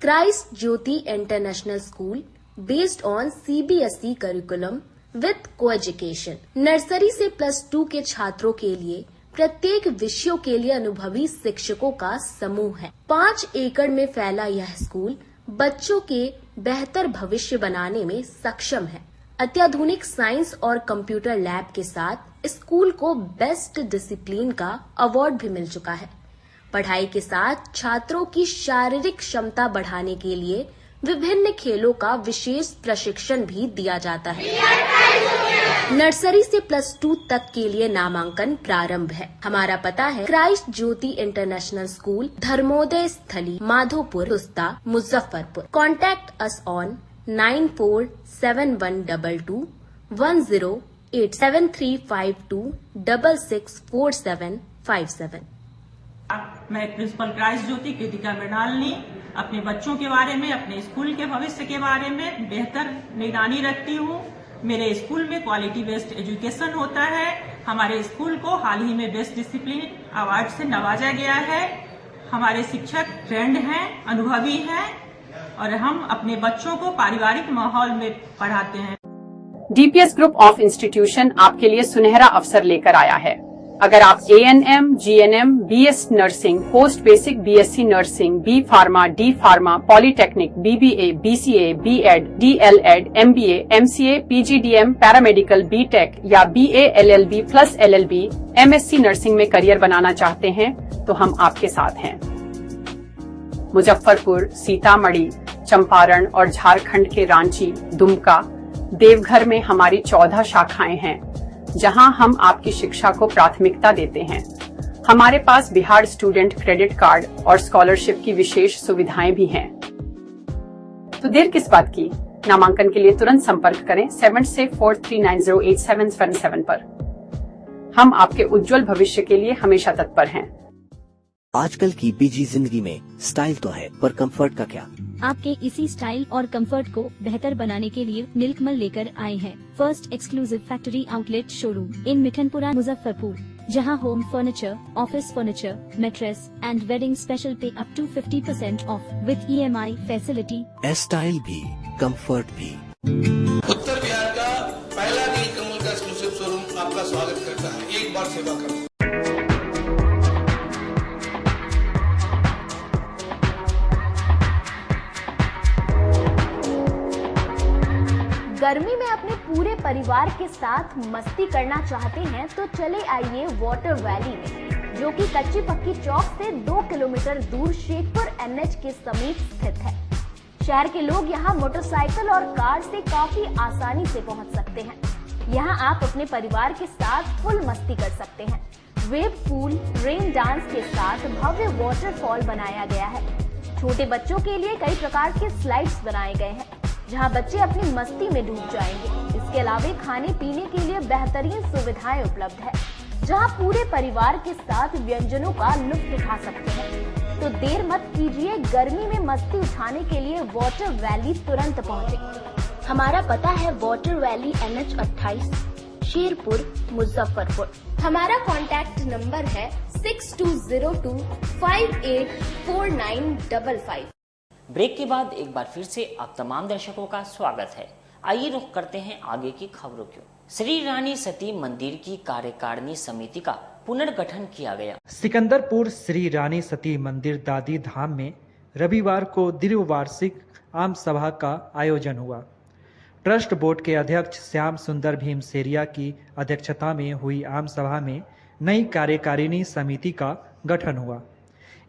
Christ Jyoti international school based on CBSE curriculum with coeducation, nursery से +2 के छात्रों के लिए प्रत्येक विषयों के लिए अनुभवी शिक्षकों का समूह है। 5 एकड़ में फैला यह स्कूल बच्चों के बेहतर भविष्य बनाने में सक्षम है। अत्याधुनिक साइंस और कंप्यूटर लैब के साथ स्कूल को बेस्ट डिसिप्लिन का अवार्ड भी मिल चुका है। पढ़ाई के साथ छात्रों की शारीरिक क्षमता बढ़ाने के लिए विभिन्न खेलों का विशेष प्रशिक्षण भी दिया जाता है। नर्सरी से +2 तक के लिए नामांकन प्रारंभ है। हमारा पता है Christ Jyoti international school, Dharmoday Sthali, Madhopur, Rusta, Muzaffarpur. Contact us on 947122 108 7352 664757। मैं प्रिंसिपल क्राइस्ट ज्योति कृतिका मृणाल ने अपने बच्चों के बारे में, अपने स्कूल के भविष्य के बारे में बेहतर निगरानी रखती हूँ। मेरे स्कूल में क्वालिटी बेस्ड एजुकेशन होता है। हमारे स्कूल को हाल ही में बेस्ट डिसिप्लिन अवार्ड से नवाजा गया है। हमारे शिक्षक ट्रेंड हैं, अनुभवी हैं और हम अपने बच्चों को पारिवारिक माहौल में पढ़ाते हैं। DPS ग्रुप ऑफ इंस्टीट्यूशन आपके लिए सुनहरा अवसर लेकर आया है। अगर आप ANM, GNM, BS nursing, post basic BSc nursing, B pharma, D pharma, polytechnic, BBA, BCA, B.Ed, DLEd, MBA, MCA, PGDM, paramedical, BTech या BA LLB plus LLB, MSc nursing में करियर बनाना चाहते हैं तो हम आपके साथ हैं। मुजफ्फरपुर, सीतामढ़ी, चंपारण और झारखंड के रांची, दुमका, देवघर में हमारी 14 शाखाएं हैं जहां हम आपकी शिक्षा को प्राथमिकता देते हैं। हमारे पास बिहार स्टूडेंट क्रेडिट कार्ड और स्कॉलरशिप की विशेष सुविधाएं भी हैं। तो देर किस बात की? नामांकन के लिए तुरंत संपर्क करें 7643908777 पर। हम आपके उज्जवल भविष्य के लिए हमेशा तत्पर हैं। आजकल की बिजी जिंदगी में स्टाइल तो है, पर कंफर्ट का क्या? आपके इसी स्टाइल और कंफर्ट को बेहतर बनाने के लिए नीलकमल लेकर आए हैं first exclusive factory outlet showroom in Mithanpura Muzaffarpur, जहां home furniture, office furniture, mattress and wedding special पे up to 50% off with EMI facility. Style भी, कंफर्ट भी। उत्तर बिहार का पहला नीलकमल का एक्सक्लूसिव शोरूम आपका स्वागत करता है। एक बार सेवा करो। गर्मी में अपने पूरे परिवार के साथ मस्ती करना चाहते हैं तो चले आइए वाटर वैली में, जो कि कच्ची पक्की चौक से 2 किलोमीटर दूर शेखपुर NH के समीप स्थित है। शहर के लोग यहाँ मोटरसाइकिल और कार से काफी आसानी से पहुँच सकते हैं। यहाँ आप अपने परिवार के साथ फुल मस्ती कर सकते हैं। वेव पूल, रेन डांस के साथ भव्य वाटरफॉल बनाया गया है। छोटे बच्चों के लिए कई प्रकार के स्लाइड्स बनाए गए हैं जहां बच्चे अपनी मस्ती में डूब जाएंगे। इसके अलावा खाने पीने के लिए बेहतरीन सुविधाएं उपलब्ध है, जहां पूरे परिवार के साथ व्यंजनों का लुत्फ उठा सकते हैं। तो देर मत कीजिए, गर्मी में मस्ती उठाने के लिए वाटर वैली तुरंत पहुंचे। हमारा पता है water valley NH 28, Sherpur, Muzaffarpur. हमारा कॉन्टैक्ट नंबर है 6202584955। ब्रेक के बाद एक बार फिर से आप तमाम दर्शकों का स्वागत है। आइए रुख करते हैं आगे की खबरों की। श्री रानी सती मंदिर की कार्यकारिणी समिति का पुनर्गठन किया गया। सिकंदरपुर श्री रानी सती मंदिर दादी धाम में रविवार को द्विवार्षिक आम सभा का आयोजन हुआ। ट्रस्ट बोर्ड के अध्यक्ष श्याम सुंदर भीमसेरिया की अध्यक्षता में हुई आम सभा में नई कार्यकारिणी समिति का गठन हुआ।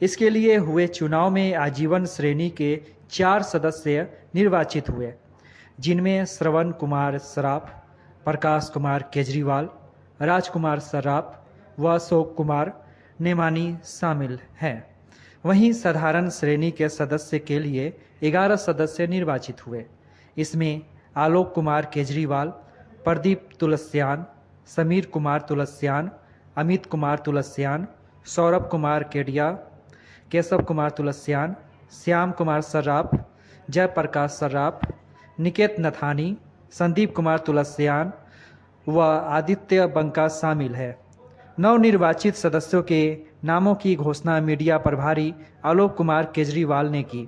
इसके लिए हुए चुनाव में आजीवन श्रेणी के 4 सदस्य निर्वाचित हुए, जिनमें श्रवण कुमार सराफ, प्रकाश कुमार केजरीवाल, राजकुमार सर्राफ व अशोक कुमार नेमानी शामिल हैं। वहीं साधारण श्रेणी के सदस्य के लिए 11 सदस्य निर्वाचित हुए। इसमें आलोक कुमार केजरीवाल, प्रदीप तुलसियान, समीर कुमार तुलसियान, अमित कुमार तुलसियान, सौरभ कुमार केडिया, केशव कुमार तुलसियान, श्याम कुमार सर्राफ, जयप्रकाश सर्राफ, निकेत नथानी, संदीप कुमार तुलसियान व आदित्य बंका शामिल है। नवनिर्वाचित सदस्यों के नामों की घोषणा मीडिया प्रभारी आलोक कुमार केजरीवाल ने की।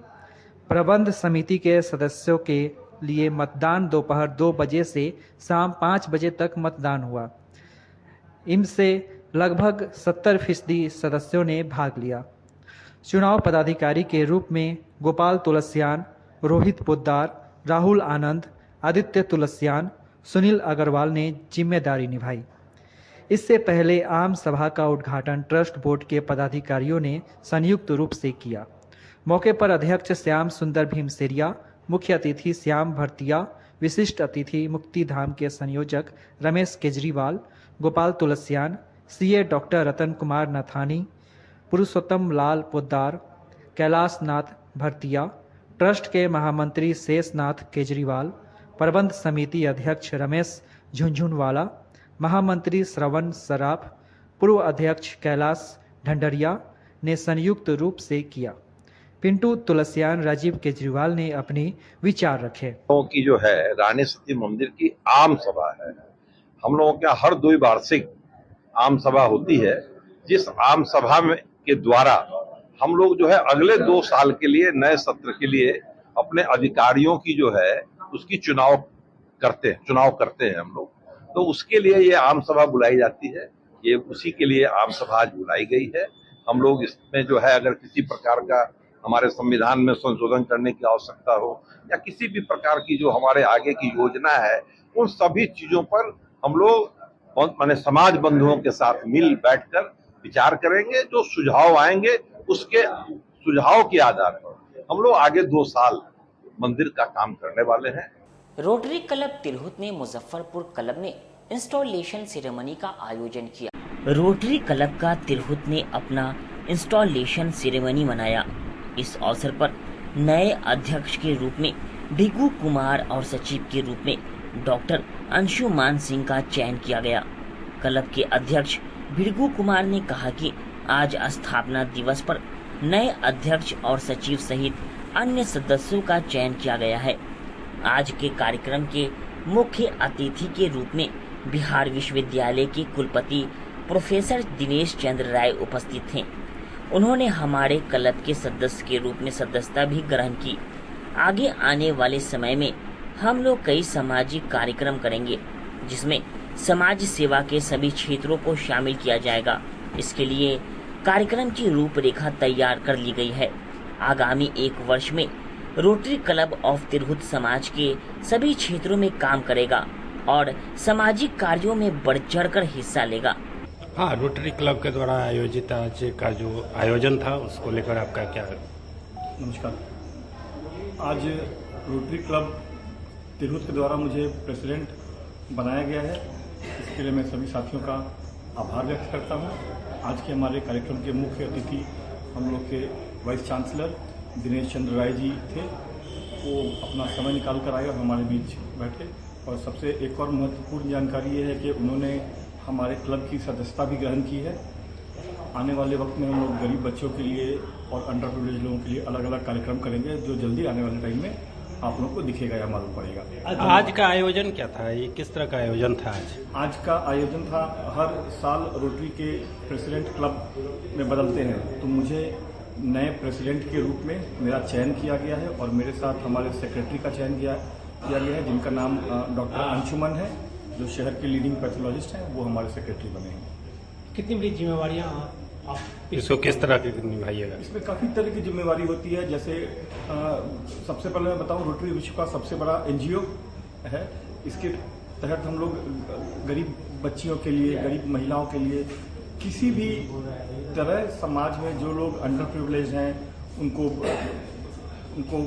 प्रबंध समिति के सदस्यों के लिए मतदान दोपहर 2 बजे से शाम 5 बजे तक मतदान हुआ। इनसे लगभग 70% सदस्यों ने भाग लिया। चुनाव पदाधिकारी के रूप में गोपाल तुलसियान, रोहित पोद्दार, राहुल आनंद, आदित्य तुलसियान, सुनील अग्रवाल ने जिम्मेदारी निभाई। इससे पहले आम सभा का उद्घाटन ट्रस्ट बोर्ड के पदाधिकारियों ने संयुक्त रूप से किया। मौके पर अध्यक्ष श्याम सुंदर भीमसेरिया, मुख्य अतिथि श्याम भरतिया, विशिष्ट अतिथि मुक्तिधाम के संयोजक रमेश केजरीवाल, गोपाल तुलसियान, सीए डॉक्टर रतन कुमार नथानी, पुरुषोत्तम लाल पोद्दार, कैलाश नाथ भरतिया, ट्रस्ट के महामंत्री शेषनाथ केजरीवाल, प्रबंध समिति अध्यक्ष रमेश झुंझुनवाला, महामंत्री श्रवण सराफ, पूर्व अध्यक्ष कैलाश ढंडरिया ने संयुक्त रूप से किया। पिंटू तुलसियान, राजीव केजरीवाल ने अपने विचार रखे। की जो है रानी सती मंदिर की आम सभा है। हम लोगों के हर 2 वार्षिक आम सभा होती है, जिस आम सभा में के द्वारा हम लोग जो है अगले 2 साल के लिए नए सत्र के लिए अपने अधिकारियों की जो है उसकी चुनाव करते हैं हम लोग। तो उसके लिए ये आम सभा बुलाई जाती है। ये उसी के लिए आम सभा आज बुलाई गई है। हम लोग इसमें जो है अगर किसी प्रकार का हमारे संविधान में संशोधन करने की आवश्यकता हो या किसी भी प्रकार की जो हमारे आगे की योजना है, उन सभी चीजों पर हम लोग माने समाज बंधुओं के साथ मिल बैठकर विचार करेंगे। जो सुझाव आएंगे उसके सुझाव के आधार पर हम लोग आगे 2 साल मंदिर का काम करने वाले हैं। रोटरी क्लब तिरहुत ने मुजफ्फरपुर क्लब में इंस्टॉलेशन सेरेमनी का आयोजन किया। रोटरी क्लब का तिरहुत ने अपना इंस्टॉलेशन सेरेमनी मनाया। इस अवसर पर नए अध्यक्ष के रूप में भिगू कुमार और सचिव के रूप में डॉक्टर अंशुमान सिंह का चयन किया गया। क्लब के अध्यक्ष भिगू कुमार ने कहा कि आज स्थापना दिवस पर नए अध्यक्ष और सचिव सहित अन्य सदस्यों का चयन किया गया है। आज के कार्यक्रम के मुख्य अतिथि के रूप में बिहार विश्वविद्यालय के कुलपति प्रोफेसर दिनेश चंद्र राय उपस्थित थे। उन्होंने हमारे क्लब के सदस्य के रूप में सदस्यता भी ग्रहण की। आगे आने वाले समय में हम लोग कई सामाजिक कार्यक्रम करेंगे, जिसमें समाज सेवा के सभी क्षेत्रों को शामिल किया जाएगा। इसके लिए कार्यक्रम की रूपरेखा तैयार कर ली गई है। आगामी 1 वर्ष में रोटरी क्लब ऑफ तिरहुत समाज के सभी क्षेत्रों में काम करेगा और सामाजिक कार्यों में बढ़ चढ़कर हिस्सा लेगा। हाँ, रोटरी क्लब के द्वारा आयोजित आज का जो आयोजन था उसको लेकर आपका क्या? नमस्कार। आज रोटरी क्लब तिरहुत के द्वारा मुझे प्रेसिडेंट बनाया गया है। इसके लिए मैं सभी साथियों का आभार व्यक्त करता हूँ। आज के हमारे कार्यक्रम के मुख्य अतिथि हम लोग के वाइस चांसलर दिनेश चंद्र राय जी थे। वो अपना समय निकाल कर आए और हमारे बीच बैठे। और सबसे एक और महत्वपूर्ण जानकारी ये है कि उन्होंने हमारे क्लब की सदस्यता भी ग्रहण की है। आने वाले वक्त में हम लोग गरीब बच्चों के लिए और अंडर प्रिविलेज लोगों के लिए अलग अलग कार्यक्रम करेंगे, जो जल्दी आने वाले टाइम में आप लोगों को दिखेगा या मालूम पड़ेगा। आज का आयोजन क्या था? ये किस तरह का आयोजन था? आज का आयोजन था, हर साल रोटरी के प्रेसिडेंट क्लब में बदलते हैं, तो मुझे नए प्रेसिडेंट के रूप में मेरा चयन किया गया है और मेरे साथ हमारे सेक्रेटरी का चयन किया गया है, जिनका नाम डॉक्टर अंशुमन है, जो शहर के लीडिंग पैथोलॉजिस्ट हैं। वो हमारे सेक्रेटरी बने हैं। कितनी बड़ी जिम्मेवारियाँ आप इसको किस तरह की निभाइएगा? इसमें काफ़ी तरह की जिम्मेवारी होती है। जैसे सबसे पहले मैं बताऊं, रोटरी विश्व का सबसे बड़ा एनजीओ है। इसके तहत हम लोग गरीब बच्चियों के लिए, गरीब महिलाओं के लिए, किसी भी तरह समाज में जो लोग अंडर प्रिविलेज हैं उनको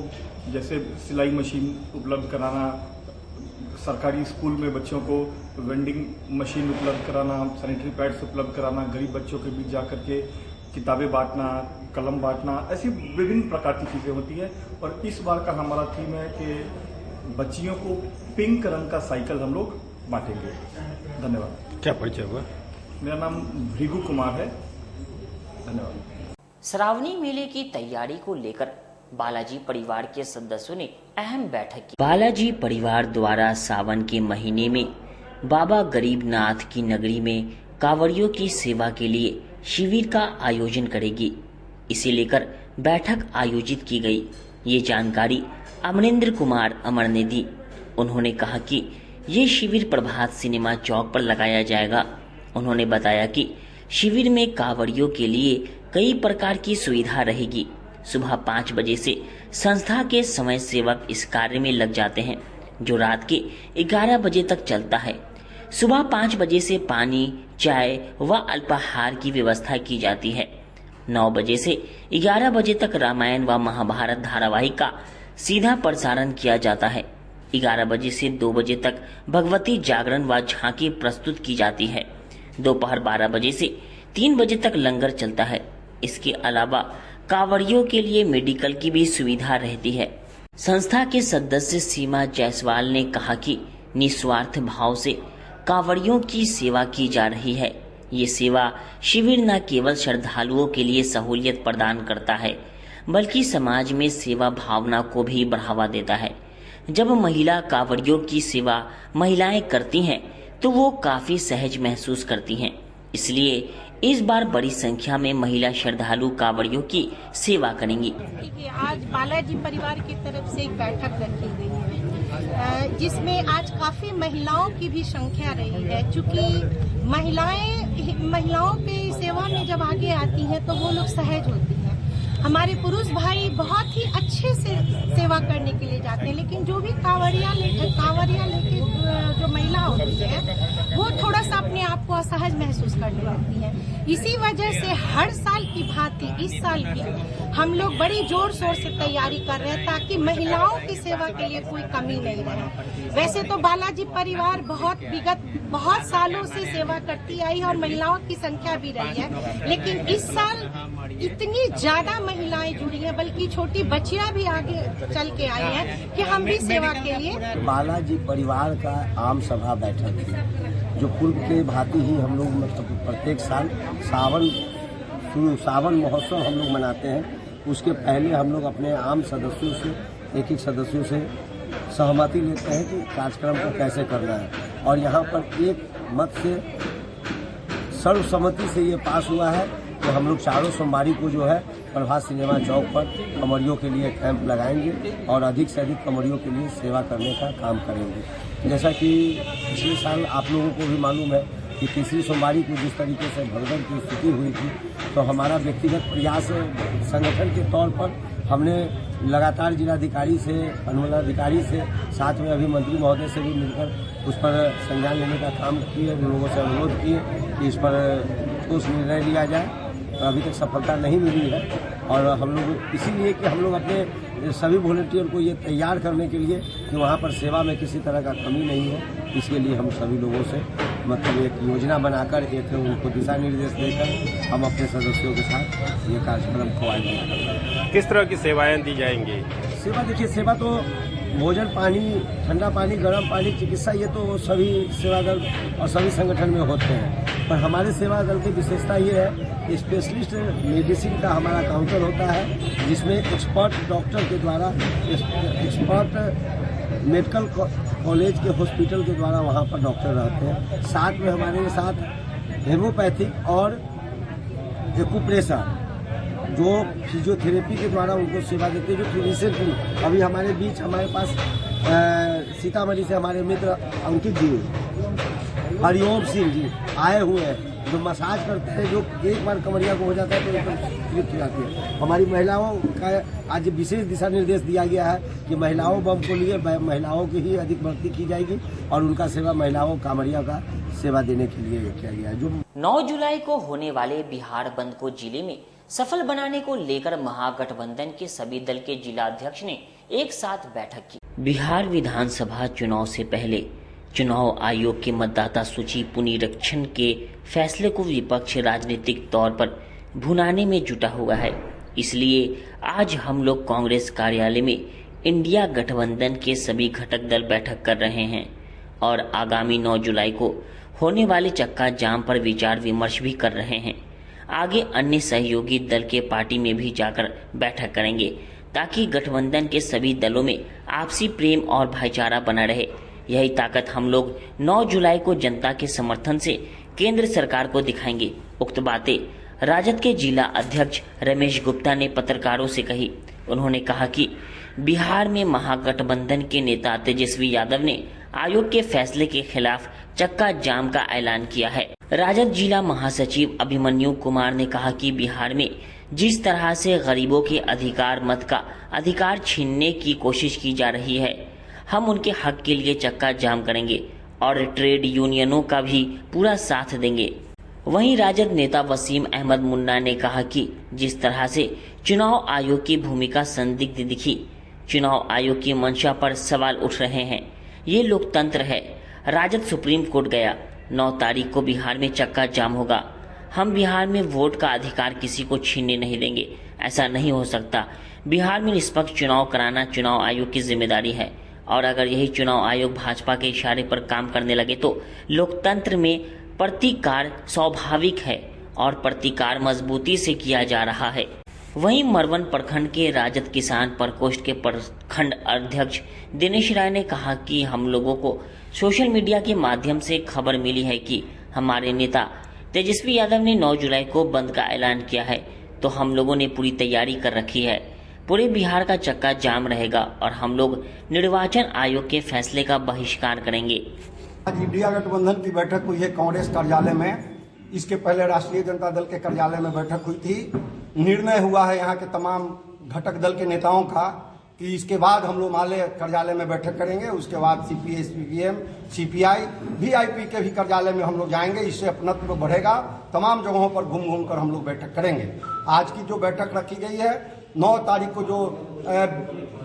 जैसे सिलाई मशीन उपलब्ध कराना, सरकारी स्कूल में बच्चों को वेंडिंग मशीन उपलब्ध कराना, सैनिटरी पैड्स उपलब्ध कराना, गरीब बच्चों के बीच जाकर के किताबें बांटना, कलम बांटना, ऐसी विभिन्न प्रकार की चीज़ें होती है। और इस बार का हमारा थीम है कि बच्चियों को पिंक रंग का साइकिल हम लोग बांटेंगे। धन्यवाद। क्या परिचय हुआ? मेरा नाम भृगु कुमार है। धन्यवाद। श्रावणी मेले की तैयारी को लेकर बालाजी परिवार के सदस्यों ने अहम बैठक की। बालाजी परिवार द्वारा सावन के महीने में बाबा गरीबनाथ की नगरी में कांवड़ियों की सेवा के लिए शिविर का आयोजन करेगी। इसे लेकर बैठक आयोजित की गई। ये जानकारी अमरेंद्र कुमार अमर ने दी। उन्होंने कहा कि ये शिविर प्रभात सिनेमा चौक पर लगाया जाएगा। उन्होंने बताया कि शिविर में कांवड़ियों के लिए कई प्रकार की सुविधा रहेगी। सुबह 5 बजे से संस्था के समय सेवक इस कार्य में लग जाते हैं, जो रात के 11 बजे तक चलता है। सुबह 5 बजे से पानी, चाय व अल्पाहार की व्यवस्था की जाती है। 9 बजे से 11 बजे तक रामायण व महाभारत धारावाहिक का सीधा प्रसारण किया जाता है। 11 बजे से 2 बजे तक भगवती जागरण व झांकी प्रस्तुत की जाती है। दोपहर 12 बजे से 3 बजे तक लंगर चलता है। इसके अलावा कांवड़ियों के लिए मेडिकल की भी सुविधा रहती है। संस्था के सदस्य सीमा जायसवाल ने कहा कि निस्वार्थ भाव से कांवड़ियों की सेवा की जा रही है। ये सेवा शिविर न केवल श्रद्धालुओं के लिए सहूलियत प्रदान करता है, बल्कि समाज में सेवा भावना को भी बढ़ावा देता है। जब महिला कांवड़ियों की सेवा महिलाएं करती हैं, तो वो काफी सहज महसूस करती हैं। इसलिए इस बार बड़ी संख्या में महिला श्रद्धालु कांवड़ियों की सेवा करेंगी। आज बालाजी परिवार की तरफ से एक बैठक रखी गई है, जिसमें आज काफी महिलाओं की भी संख्या रही है। क्योंकि महिलाओं की सेवा में जब आगे आती हैं तो वो लोग सहज होती हैं। हमारे पुरुष भाई बहुत ही अच्छे से सेवा करने के लिए जाते हैं, लेकिन जो भी कांवड़िया लेके जो महिला होती है वो थोड़ा सा अपने आप को असहज महसूस करने लगती है। इसी वजह से हर साल की भांति इस साल भी हम लोग बड़ी जोर शोर से तैयारी कर रहे हैं, ताकि महिलाओं की सेवा के लिए कोई कमी नहीं रहे। वैसे तो बालाजी परिवार विगत बहुत सालों से सेवा करती आई है और महिलाओं की संख्या भी रही है, लेकिन इस साल इतनी ज्यादा महिलाएं जुड़ी हैं, बल्कि छोटी बच्चियां भी आगे चल के आई हैं कि हम भी सेवा के लिए। बालाजी परिवार का आम सभा बैठक थी, जो पूर्व के भांति ही हम लोग मतलब प्रत्येक साल सावन महोत्सव हम लोग मनाते हैं। उसके पहले हम लोग अपने आम सदस्यों से एक सदस्यों से सहमति लेते हैं कि कार्यक्रम को कैसे करना है, और यहाँ पर एक मत से सर्वसम्मति से ये पास हुआ है कि हम लोग चारों सोमवारी को जो है प्रभात सिनेमा चौक पर कमरियों के लिए कैंप लगाएंगे और अधिक से अधिक कमरियों के लिए सेवा करने का काम करेंगे। जैसा कि पिछले साल आप लोगों को भी मालूम है कि तीसरी सोमवारी को जिस तरीके से भगदड़ की स्थिति हुई थी, तो हमारा व्यक्तिगत प्रयास संगठन के तौर पर हमने लगातार जिलाधिकारी से, अनुमंडलाधिकारी से, साथ में अभी मंत्री महोदय से भी मिलकर उस पर संज्ञान लेने का काम किए, लोगों से अनुरोध किए कि इस पर ठोस निर्णय लिया जाए। तो अभी तक सफलता नहीं मिली है, और हम लोग इसीलिए कि हम लोग अपने सभी वॉलंटियर को ये तैयार करने के लिए कि वहाँ पर सेवा में किसी तरह का कमी नहीं हो, इसके लिए हम सभी लोगों से मतलब एक योजना बनाकर एक उनको दिशा निर्देश देकर हम अपने सदस्यों के साथ ये कार्यक्रम को आयोजित करेंगे। किस तरह की सेवाएं दी जाएंगी? सेवा देखिए, सेवा तो भोजन पानी, ठंडा पानी, गर्म पानी, चिकित्सा, ये तो सभी सेवा दल और सभी संगठन में होते हैं। पर हमारे सेवा दल की विशेषता ये है कि स्पेशलिस्ट मेडिसिन का हमारा काउंटर होता है, जिसमें एक्सपर्ट डॉक्टर के द्वारा, एक्सपर्ट मेडिकल कॉलेज के हॉस्पिटल के द्वारा वहाँ पर डॉक्टर रहते हैं। साथ में हमारे साथ हेमोपैथिक और एक्यूप्रेशर जो फिजियोथेरेपी के द्वारा उनको सेवा देते हैं। जो रिसेंटली अभी हमारे बीच हमारे पास सीतामढ़ी से हमारे मित्र अंकित जी, हरिओम सिंह जी आए हुए हैं, जो मसाज करते हैं, जो एक बार कमरिया को हो जाता है तो एकदम तृप्त हो जाती है। हमारी महिलाओं का आज विशेष दिशा निर्देश दिया गया है कि महिलाओं बम को लिए महिलाओं की ही अधिक भर्ती की जाएगी और उनका सेवा महिलाओं कांवड़िया का सेवा देने के लिए किया गया है। जो 9 जुलाई को होने वाले बिहार बंद को जिले में सफल बनाने को लेकर महागठबंधन के सभी दल के जिलाध्यक्ष ने एक साथ बैठक की। बिहार विधानसभा चुनाव से पहले चुनाव आयोग के मतदाता सूची पुनरीक्षण के फैसले को विपक्ष राजनीतिक तौर पर भुनाने में जुटा हुआ है। इसलिए आज हम लोग कांग्रेस कार्यालय में इंडिया गठबंधन के सभी घटक दल बैठक कर रहे हैं और आगामी 9 जुलाई को होने वाले चक्का जाम पर विचार विमर्श भी कर रहे हैं। आगे अन्य सहयोगी दल के पार्टी में भी जाकर बैठक करेंगे ताकि गठबंधन के सभी दलों में आपसी प्रेम और भाईचारा बना रहे। यही ताकत हम लोग 9 जुलाई को जनता के समर्थन से केंद्र सरकार को दिखाएंगे। उक्त बातें राजद के जिला अध्यक्ष रमेश गुप्ता ने पत्रकारों से कही। उन्होंने कहा कि बिहार में महागठबंधन के नेता तेजस्वी यादव ने आयोग के फैसले के खिलाफ चक्का जाम का ऐलान किया है। राजद जिला महासचिव अभिमन्यु कुमार ने कहा कि बिहार में जिस तरह से गरीबों के अधिकार मत का अधिकार छीनने की कोशिश की जा रही है, हम उनके हक के लिए चक्का जाम करेंगे और ट्रेड यूनियनों का भी पूरा साथ देंगे। वहीं राजद नेता वसीम अहमद मुन्ना ने कहा कि जिस तरह से चुनाव आयोग की भूमिका संदिग्ध दिखी, चुनाव आयोग की मंशा पर सवाल उठ रहे हैं। ये लोकतंत्र है। राजद सुप्रीम कोर्ट गया। 9 तारीख को बिहार में चक्का जाम होगा। हम बिहार में वोट का अधिकार किसी को छीनने नहीं देंगे। ऐसा नहीं हो सकता। बिहार में निष्पक्ष चुनाव कराना चुनाव आयोग की जिम्मेदारी है और अगर यही चुनाव आयोग भाजपा के इशारे पर काम करने लगे तो लोकतंत्र में प्रतिकार स्वाभाविक है और प्रतिकार मजबूती से किया जा रहा है। वहीं मरवन प्रखंड के राजद किसान प्रकोष्ठ के प्रखंड अध्यक्ष दिनेश राय ने कहा कि हम लोगों को सोशल मीडिया के माध्यम से खबर मिली है कि हमारे नेता तेजस्वी यादव ने 9 जुलाई को बंद का ऐलान किया है, तो हम लोगों ने पूरी तैयारी कर रखी है। पूरे बिहार का चक्का जाम रहेगा और हम लोग निर्वाचन आयोग के फैसले का बहिष्कार करेंगे। आज इंडिया गठबंधन की बैठक हुई है कांग्रेस कार्यालय में। इसके पहले राष्ट्रीय जनता दल के कार्यालय में बैठक हुई थी। निर्णय हुआ है यहाँ के तमाम घटक दल के नेताओं का कि इसके बाद हम लोग माले कार्यालय में बैठक करेंगे। उसके बाद सीपीएम, सीपीएम, सीपीआई, वीआईपी के भी कार्यालय में हम लोग जाएंगे। इससे अपनत्व बढ़ेगा। तमाम जगहों पर घूम घूम कर हम लोग बैठक करेंगे। आज की जो बैठक रखी गई है 9 तारीख को जो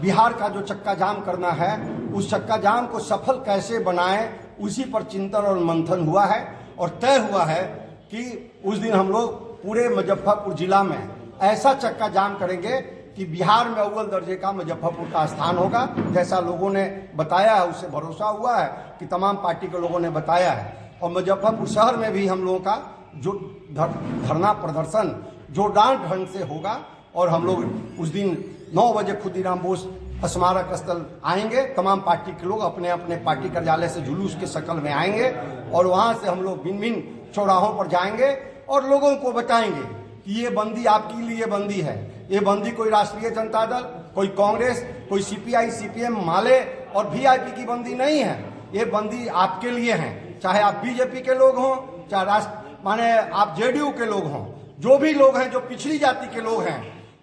बिहार का जो चक्का जाम करना है, उस चक्का जाम को सफल कैसे बनाएं, उसी पर चिंतन और मंथन हुआ है और तय हुआ है कि उस दिन हम लोग पूरे मुजफ्फरपुर जिला में ऐसा चक्का जाम करेंगे कि बिहार में अव्वल दर्जे का मुजफ्फरपुर का स्थान होगा। जैसा लोगों ने बताया है उससे भरोसा हुआ है कि तमाम पार्टी के लोगों ने बताया है। और मुजफ्फरपुर शहर में भी हम लोगों का जो धरना प्रदर्शन जोरदार ढंग से होगा और हम लोग उस दिन 9 बजे खुदीराम बोस स्मारक स्थल आएंगे। तमाम पार्टी के लोग अपने अपने पार्टी कार्यालय से जुलूस के शक्ल में आएंगे और वहां से हम लोग भिन्न भिन्न चौराहों पर जाएंगे और लोगों को बताएंगे कि ये बंदी आपके लिए बंदी है। ये बंदी कोई राष्ट्रीय जनता दल, कोई कांग्रेस, कोई सीपीआई, सीपीएम, माले और वीआईपी की बंदी नहीं है। ये बंदी आपके लिए है। चाहे आप बीजेपी के लोग हों, चाहे माने आप जेडीयू के लोग हों, जो भी लोग हैं जो पिछड़ी जाति के लोग हैं,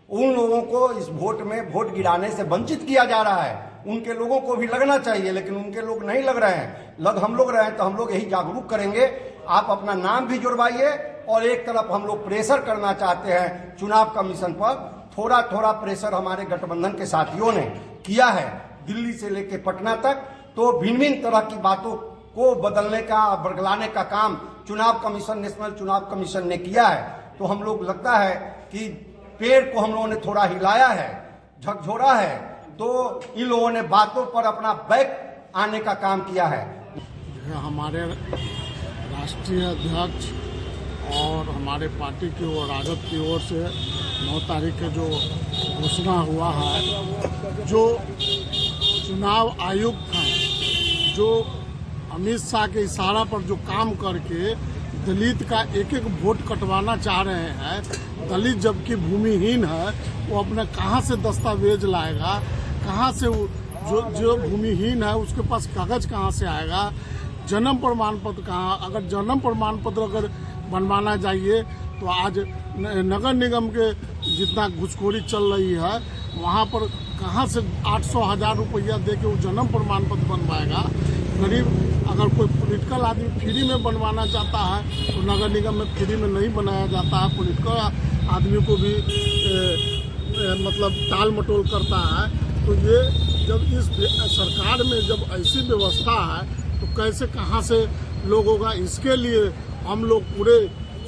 उन लोगों को इस वोट में वोट गिराने से वंचित किया जा रहा है। उनके लोगों को भी लगना चाहिए, लेकिन उनके लोग नहीं लग रहे हैं। हम लोग रहे हैं तो हम लोग यही जागरूक करेंगे। आप अपना नाम भी जुड़वाइए और एक तरफ हम लोग प्रेशर करना चाहते हैं चुनाव कमीशन पर। थोड़ा थोड़ा प्रेशर हमारे गठबंधन के साथियों ने किया है दिल्ली से लेकर पटना तक। तो भिन्न भिन्न तरह की बातों को बदलने का, बरगलाने का काम चुनाव कमीशन, नेशनल चुनाव कमीशन ने किया है। तो हम लोग लगता है कि पेड़ को हम लोगों ने थोड़ा हिलाया है, झकझोरा है, तो इन लोगों ने बातों पर अपना बैक आने का काम किया है। हमारे राष्ट्रीय अध्यक्ष और हमारे पार्टी की ओर, राजद की ओर से 9 तारीख के जो घोषणा हुआ है, जो चुनाव आयुक्त हैं, जो अमित शाह के इशारा पर जो काम करके दलित का एक एक वोट कटवाना चाह रहे हैं, दलित जबकि भूमिहीन है, वो अपना कहाँ से दस्तावेज लाएगा, कहाँ से जो भूमिहीन है उसके पास कागज कहाँ से आएगा, जन्म प्रमाण पत्र कहाँ, अगर जन्म प्रमाण पत्र अगर बनवाना चाहिए तो आज नगर निगम के जितना घुसखोरी चल रही है वहाँ पर कहाँ से 800,000 रुपया दे के वो जन्म प्रमाण पत्र बनवाएगा। गरीब अगर कोई पॉलिटिकल आदमी फ्री में बनवाना चाहता है तो नगर निगम में फ्री में नहीं बनाया जाता है। पॉलिटिकल आदमी को भी मतलब टाल मटोल करता है। तो ये जब इस सरकार में जब ऐसी व्यवस्था है तो कैसे कहाँ से लोग होगा। इसके लिए हम लोग पूरे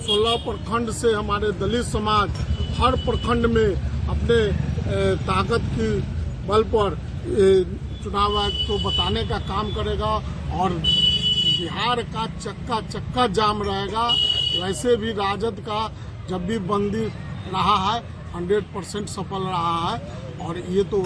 16 प्रखंड से हमारे दलित समाज हर प्रखंड में अपने ताकत की बल पर चुनाव आयोग को बताने का काम करेगा और बिहार का चक्का जाम रहेगा। वैसे भी राजद का जब भी बंदी रहा है 100% सफल रहा है और ये तो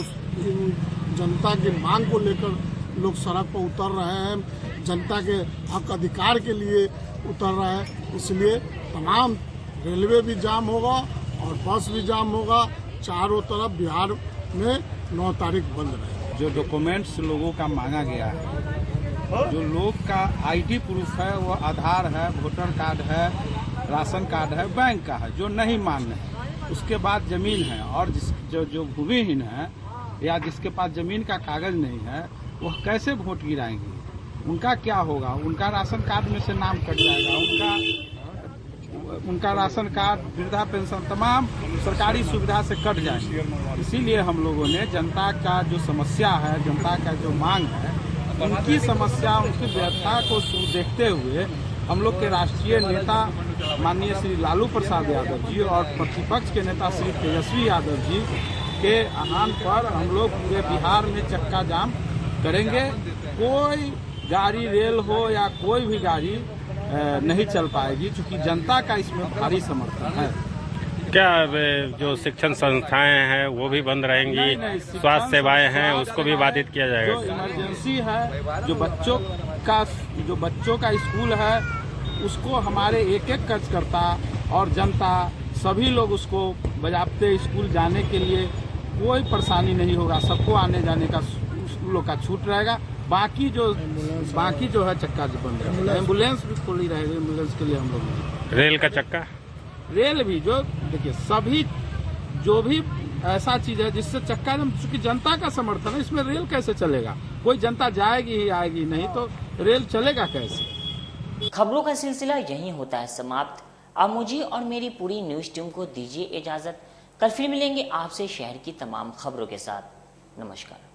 जनता की मांग को लेकर लोग सड़क पर उतर रहे हैं, जनता के हक अधिकार के लिए उतर रहे हैं। इसलिए तमाम रेलवे भी जाम होगा और बस भी जाम होगा। चारों तरफ बिहार में 9 तारीख बंद रहेगा। जो डॉक्यूमेंट्स लोगों का मांगा गया है, जो लोग का आईडी प्रूफ है, वो आधार है, वोटर कार्ड है, राशन कार्ड है, बैंक का है, जो नहीं मान्य है, उसके बाद जमीन है और जो भूमिहीन है या जिसके पास जमीन का कागज नहीं है वह कैसे वोट गिराएंगे? उनका क्या होगा? उनका राशन कार्ड में से नाम कट जाएगा, उनका राशन कार्ड, वृद्धा पेंशन, तमाम सरकारी सुविधा से कट जाएंगे। इसीलिए हम लोगों ने जनता का जो समस्या है, जनता का जो मांग है, उनकी समस्या, उनकी व्यथा को देखते हुए हम लोग के राष्ट्रीय नेता माननीय श्री लालू प्रसाद यादव जी और प्रतिपक्ष के नेता श्री तेजस्वी यादव जी के आह्वान पर हम लोग पूरे बिहार में चक्का जाम करेंगे। कोई गाड़ी, रेल हो या कोई भी गाड़ी नहीं चल पाएगी, क्योंकि जनता का इसमें भारी समर्थन है। क्या जो शिक्षण संस्थाएं हैं वो भी बंद रहेंगी? स्वास्थ्य सेवाएं हैं उसको भी बाधित किया जाएगा? जो इमरजेंसी है, जो बच्चों का स्कूल है, उसको हमारे एक कार्यकर्ता और जनता सभी लोग उसको बजाबते स्कूल जाने के लिए कोई परेशानी नहीं होगा। सबको आने जाने का लोग का छूट रहेगा। बाकी जो है चक्का बंद रहेगा। एम्बुलेंस भी खुली रहेगी, एम्बुलेंस के लिए हम लोग। रेल का चक्का, रेल भी, जो देखिए सभी जो भी ऐसा चीज है जिससे चक्का, चूंकि जनता का समर्थन है, इसमें रेल कैसे चलेगा? कोई जनता जाएगी ही आएगी, नहीं तो रेल चलेगा कैसे? खबरों का सिलसिला यहीं होता है समाप्त। अब मुझे और मेरी पूरी न्यूज टीम को दीजिए इजाजत। कल फिर मिलेंगे आपसे शहर की तमाम खबरों के साथ। नमस्कार।